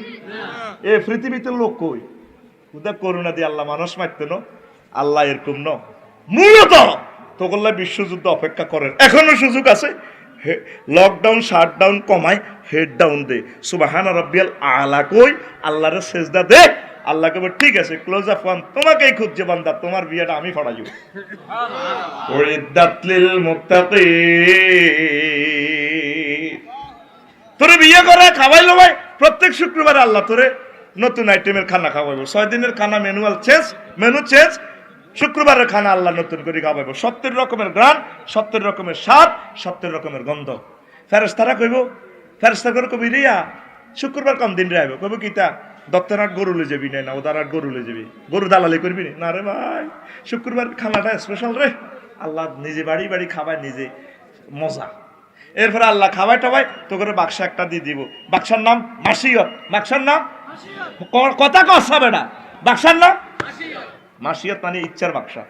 Speaker 1: এ পৃথিবীতে লোক কই ওদের করুণা দিয়ে আল্লাহ মানুষ মারতে ন আল্লাহ এরকম ন মূলত তোগুলা বিশ্বযুদ্ধ অপেক্ষা করেন এখনো সুযোগ আছে লকডাউন শাটডাউন কমাই হেড ডাউন দে সুবহানা রাব্বিয়াল আলা কই আল্লাহর সেজদা দে আল্লাহ কবে ঠিক আছে ক্লোজ আপ ওয়ান তোমাকেই খুঁজছে বান্দা তোমার বিয়েটা আমি পড়াইব উইদ্দাত লিল মুত্তাকিন তোরে বিয়ে করে খাওয়াইলো ভাই প্রত্যেক শুক্রবার আল্লাহ তোরে নতুন আইটেমের খানা খাওয়াইবো 6 দিনের খানা মেনু চেঞ্জ শুক্রবারের খানা আল্লাহ নতুন করে খাওয়াইবো 70 রকমের গ্রান 70 রকমের স্বাদ 70 রকমের গন্ধ ফেরেশতারা কইব ফেরেশতা করে কবি রিয়া শুক্রবার কম দিন রাইব কইব কিতা দত্তরাট গরু লয়ে যাবি না ওদারাট গরু লয়ে যাবি গরু দালালি করবি না রে ভাই শুক্রবার খানাটা স্পেশাল রে আল্লাহ নিজে বাড়ি বাড়ি খাবায় নিজে মজা এরপরে আল্লাহ খাবাই টাবাই তো করে বাক্সা একটা দিয়ে দিব বাক্সার নাম মাসিয়ত বাক্সার নাম কথা কসাবে না বাক্সার নাম মাসিয়ত মানে ইচ্ছার বাক্সা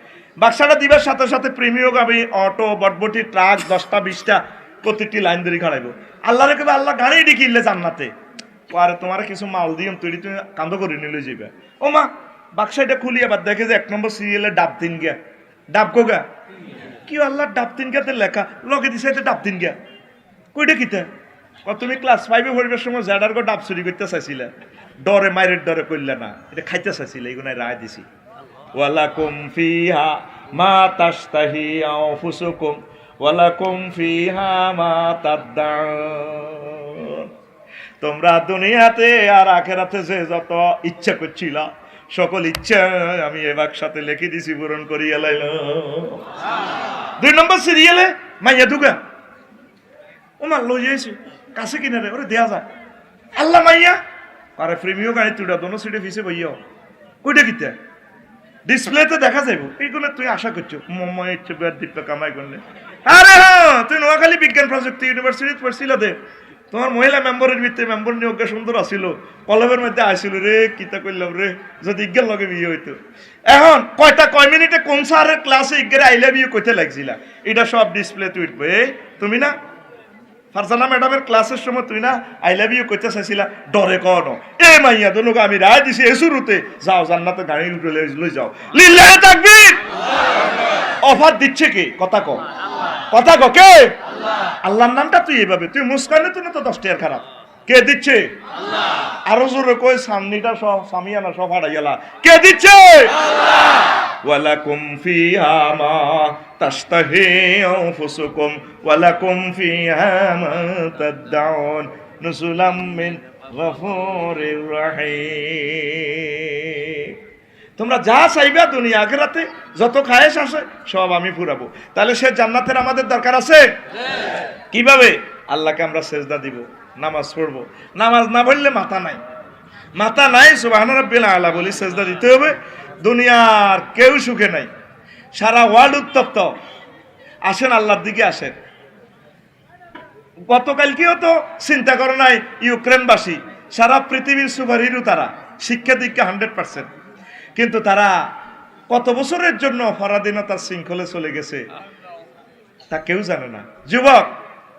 Speaker 1: বাক্সাটা দিবার সাথে সাথে প্রিমিয় গাবি অটো বটবটি ট্রাক 10টা 20টা প্রতিটি লাইন ধরে খাড়াইব আল্লাহরে কবে আল্লাহ গাড়ি ডিকিলে জান্নাতে আরে তোমার কিছু মাল দিম তুই তুমি কান্দ করে নিলে যাবে ও মা বাক্সা এটা খুলি আবার দেখে যে 1 নম্বর সিরিয়ালে ডাব দিন গিয়া ডাব কোগা কি আল্লাহ ডাব দিন গাতে লেখা লগে দিছে এটা ডাব দিন গিয়া কইটা কিতা তুমি ক্লাস 5 এ পড়িবার সময় জাডার গো ডাব চুরি করতে চাইছিলে ডরে মাইরের ডরে কইলা না এটা খাইতে চাইছিলে এগুলাই রায় দিছি ওয়ালাকুম ফিহা মা তাশতাহি আনফুসুকুম ওয়ালাকুম ফিহা মা তাদদাউন। তোমরা দুনিয়াতে আর আখিরাতে যে যত ইচ্ছা করছিলা সকল ইচ্ছা আমি এবার সাথে লিখে দিছি, পূরণ করিয়া লাইলাম। 2 নম্বর সিরিয়ালে মাইয়া ঢুকা ওমার লই যাইছে কাছে কিনারে ওরে দেয়া যায় আল্লাহ মাইয়া আরে প্রেমিও গাড়ি তুইটা দোনো সিটে ফিসে বইয়া ওইটা কিতে ডিসপ্লেতে দেখা যাইব এইগুলো তুই আশা করছো মম্ময় ইচ্ছে বের দিপ্পা কামাই করলে। আরে হ্যাঁ তুই নোয়াখালী বিজ্ঞান প্রযুক্তি ইউনিভার্সিটি পড়ছিল দে, তোমার মহিলা মেম্বারের ভিতরে মেম্বার নিয়োগ সুন্দর আসিল, কলমের মধ্যে আসিল রে কিতা করলাম রে যদি ইজ্ঞান লগে বিয়ে হইতো। এখন কয় মিনিটে কোন স্যারের ক্লাসে ইজ্ঞারে আইলা বিয়ে কইতে লাগছিলা এটা সব ডিসপ্লে তুই উঠবে। তুমি না ফারজানা ম্যাডামের ক্লাসের সময় তুই না আই লাভ ইউ কইতে চাইছিলা ডরে কন এ মাইয়া দনুক আমি রায় দিছি এ শুরুতে যাও জান্নাতে গাড়ি উঠে লই যাও লিল্লাহি তাকবীর। অফার দিচ্ছে কে? কথা কও কে? আল্লাহর নামটা তুই এইভাবে তুই মুস্কানে তুই না তো 10 টাকার খারাপ কে দিচ্ছে? আল্লাহ। আরো জোরে কই সামনিটা সব সামিয়ানা সব হারাই গেলা কে দিচ্ছে? আল্লাহ। ওয়ালাকুম ফিহা মা তাশতাহি আনফুসুকুম ওয়ালাকুম ফিহা মা তাদদাউন নুজুলাম মিন গফুরির রহিম। তোমরা যা চাইবা দুনিয়া আখিরাতে যত খায়েশ আছে সব আমি পুরাবো। তাহলে সে জান্নাতের আমাদের দরকার আছে? কিভাবে? আল্লাহকে আমরা সেজদা দিব, নামাজ পড়বো, নামাজ না পড়লে মাথা নাই সুবহান রাব্বিল আলা বলি সেজদা দিতে হবে। দুনিয়ার কেউ সুখে নাই, সারা ওয়ার্ল্ড উত্তপ্ত। আসেন আল্লাহর দিকে আসেন। গতকালকেও তো চিন্তা করো নাই ইউক্রেনবাসী, সারা পৃথিবীর সুপার হিরো তারা, শিক্ষা দীক্ষা 100%, কিন্তু তারা কত বছরের জন্য পরাধীনতার শৃঙ্খলে চলে গেছে তা কেউ জানে না। যুবক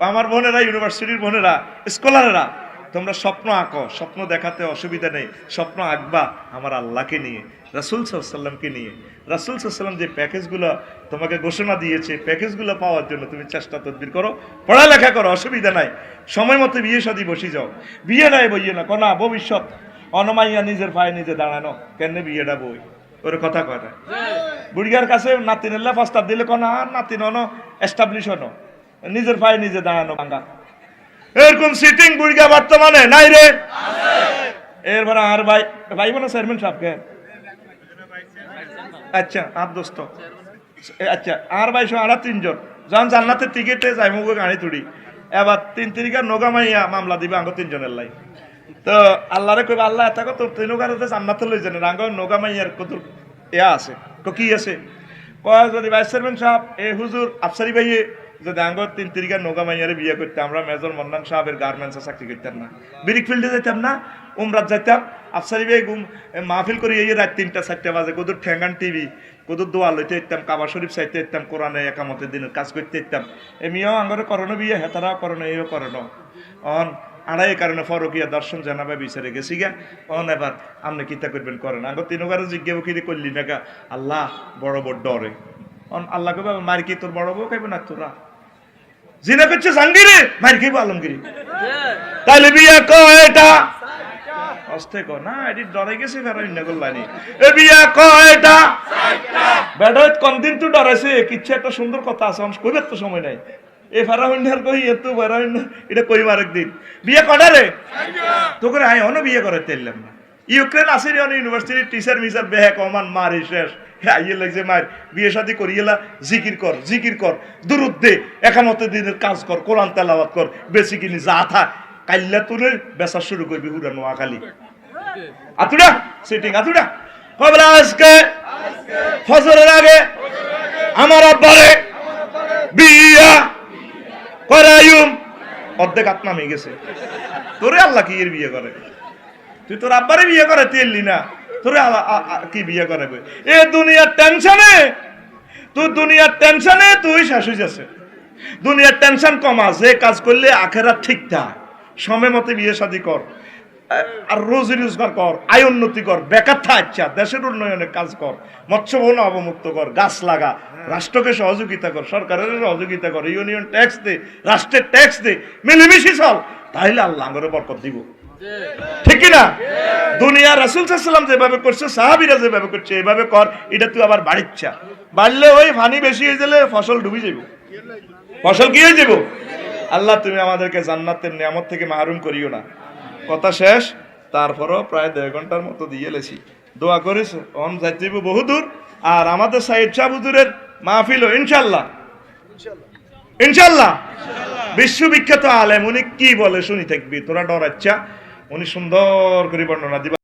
Speaker 1: আমার বোনেরা, ইউনিভার্সিটির বোনেরা, স্কলারেরা, তোমরা স্বপ্ন আঁকো, স্বপ্ন দেখাতে অসুবিধা নেই, স্বপ্ন আঁকবা আমার আল্লাহকে নিয়ে, রাসূল সাল্লাল্লাহু আলাইহি ওয়াসাল্লামকে নিয়ে। রাসূল সাল্লাল্লাহু আলাইহি ওয়াসাল্লাম যে প্যাকেজগুলো তোমাকে ঘোষণা দিয়েছে, প্যাকেজগুলো পাওয়ার জন্য তুমি চেষ্টা তদবির করো, পড়ালেখা করো, অসুবিধা নাই। সময় মতো বিয়ে শাদী বসি যাও, বিয়ে নাই বইয়ে না কোনা ভবিষ্যৎ অনমাইয়া নিজের পায়ে নিজে দাঁড়ানো কেন বিয়েটা বই ওর কথা কয় না। বুড়িয়ার কাছে নাতিনেল্লা প্রস্তাব দিলে কোনা নাতিন অন এস্টাবলিশ হনো, নিজের পায়ে নিজে দাঁড়ানো ভাঙ্গা, এরকম সিটিং বুড়িয়া বর্তমানে নাই রে। এরপর আর ভাই বোন চেয়ারম্যান সাহেবকে আচ্ছা আর দোস্ত আচ্ছা আর ভাই আর 3 জন যখন জান্নাতের টিকিটে যাই মুখ গাড়ি তুড়ি এবার 3 তারিখে নোগামাইয়া মামলা দিবে আঙ্গ 3 জনের লাই। তো আল্লাহরে কইবা আল্লাহ এটা কত তিনগারতে জান্নাতে লই জানেন আঙ্গ নোগামাইয়ার কত ইয়া আছে কি আছে কয় যদি ভাইস চেয়ারম্যান সাহেব এ হুজুর আফসারি ভাইয়ে যদি আঙ্গ 3 তারিখে নোগামাইয়ারে বিয়ে করতে আমরা মেজর মন্নান সাহেবের গার্মেন্টসে চাকরি করতাম না, ব্রিক ফিল্ডে যেতাম না, উমরাত যাইতাম, আফসারি ভাই মাহফিল করি এই রাত 3টা-4টা বাজে কদুর ঠ্যাঙ্গান টিভি কদুর দোয়া লইতে যেতাম, কাবা শরীফ চাইতে যেতাম, কোরআনে একামতের দিনের কাজ করতে যেতাম। এমিও আঙ্গরে করোনা বিয়ে হেতারাও করোনা এও করোনা অন আড়াই কারণে ফরকিয়া দর্শন জানাবে বিচারে গেছি গা অন এবার আপনি কিতা করবেন করেন আঙ্গ 3 জিজ্ঞাসা কি করলি না গা আল্লাহ বড় বড় ডরে অন আল্লাহ কবে মার কি তোর বড় বউ খাইব না তোরা জিনা করছে জাঙ্গিরে মার খাইব আলমগিরি তাইলে বিয়া কয়টা অস্তে কো না এটি ডরে গেছে ফেরা ইন্না করলানি এ বিয়া কয়টা বেডত কোন দিন তো ডরেছে কিচ্ছু একটা সুন্দর কথা আছে অন কইবার তো সময় নাই এ ফেরা হইনার কই এত ফেরা হইনা এটা কইবার একদিন বিয়া কটা রে তোকে আই অন বিয়ে করে তেললাম না ইউক্রেন আসেনি অন ইউনিভার্সিটি টিচার মিসার বেহে কমান মারি শেষ আইয়ে লাগছে মার বিয়ে শাদী করিয়েলা জিকির কর দুরুদ দে একামতের দিনের কাজ কর কোরআন তেলাওয়াত কর বেশি কিনি যা থা কাইল্লা তুলে বেচা শুরু করবি হুরা নোয়াখালী আতুডা সিটিং আতুডা কবলা আজকে ফজরের আগে আমার আব্বারে বিয়া করায়ুম অর্ধেক আত্মা হয়ে গেছে তোরে আল্লাহ কি এর বিয়ে করে তুই তোর আব্বারে বিয়ে করে তেললি না তোরে কি বিয়ে করে এ দুনিয়ার টেনশনে তুই শেষ হয়ে যাচ্ছে দুনিয়ার টেনশন কমা যে কাজ করলে আখেরাত ঠিক থাক সময় মতো বিয়ে শাদী কর আর রোজি রোজগার কর আয় উন্নতি কর বেকার থাকা দেশের উন্নয়নে কাজ কর মৎস্য বন অবমুক্ত কর গাছ লাগা রাষ্ট্রকে সহযোগিতা কর সরকারের সহযোগিতা কর ইউনিয়ন ট্যাক্স দে রাষ্ট্রের ট্যাক্স দে মিলেমিশে চল তাহলে আল্লাহ করে বরকত দিব ঠিক না দুনিয়া রাসূল সাল্লাল্লাহু আলাইহি ওয়াসাল্লাম যেভাবে করছে সাহাবীরা যেভাবে করছে এইভাবে কর এটা তুই আবার বাড়িচ্ছা বাড়লে ওই পানি বেশি হয়ে গেলে ফসল ডুবে যাবে ফসল কি হয়ে যাব? আল্লাহ তুমি আমাদেরকে জান্নাতের নিয়ামত থেকে মাহরুম করিও না। কথা শেষ। তারপরও প্রায় 1.5 ঘন্টার মতো দিয়ে এলেছি। দোয়া করিস অন যাইতে বহুদূর। আর আমাদের সাইদ শাহ হুজুরের মাহফিল ইনশাল্লাহ ইনশাল্লাহ বিশ্ববিখ্যাত আলেম, উনি কি বলে শুনি থাকবি, তোরা ডরাচ্ছা, উনি সুন্দর করে বর্ণনা দিবা।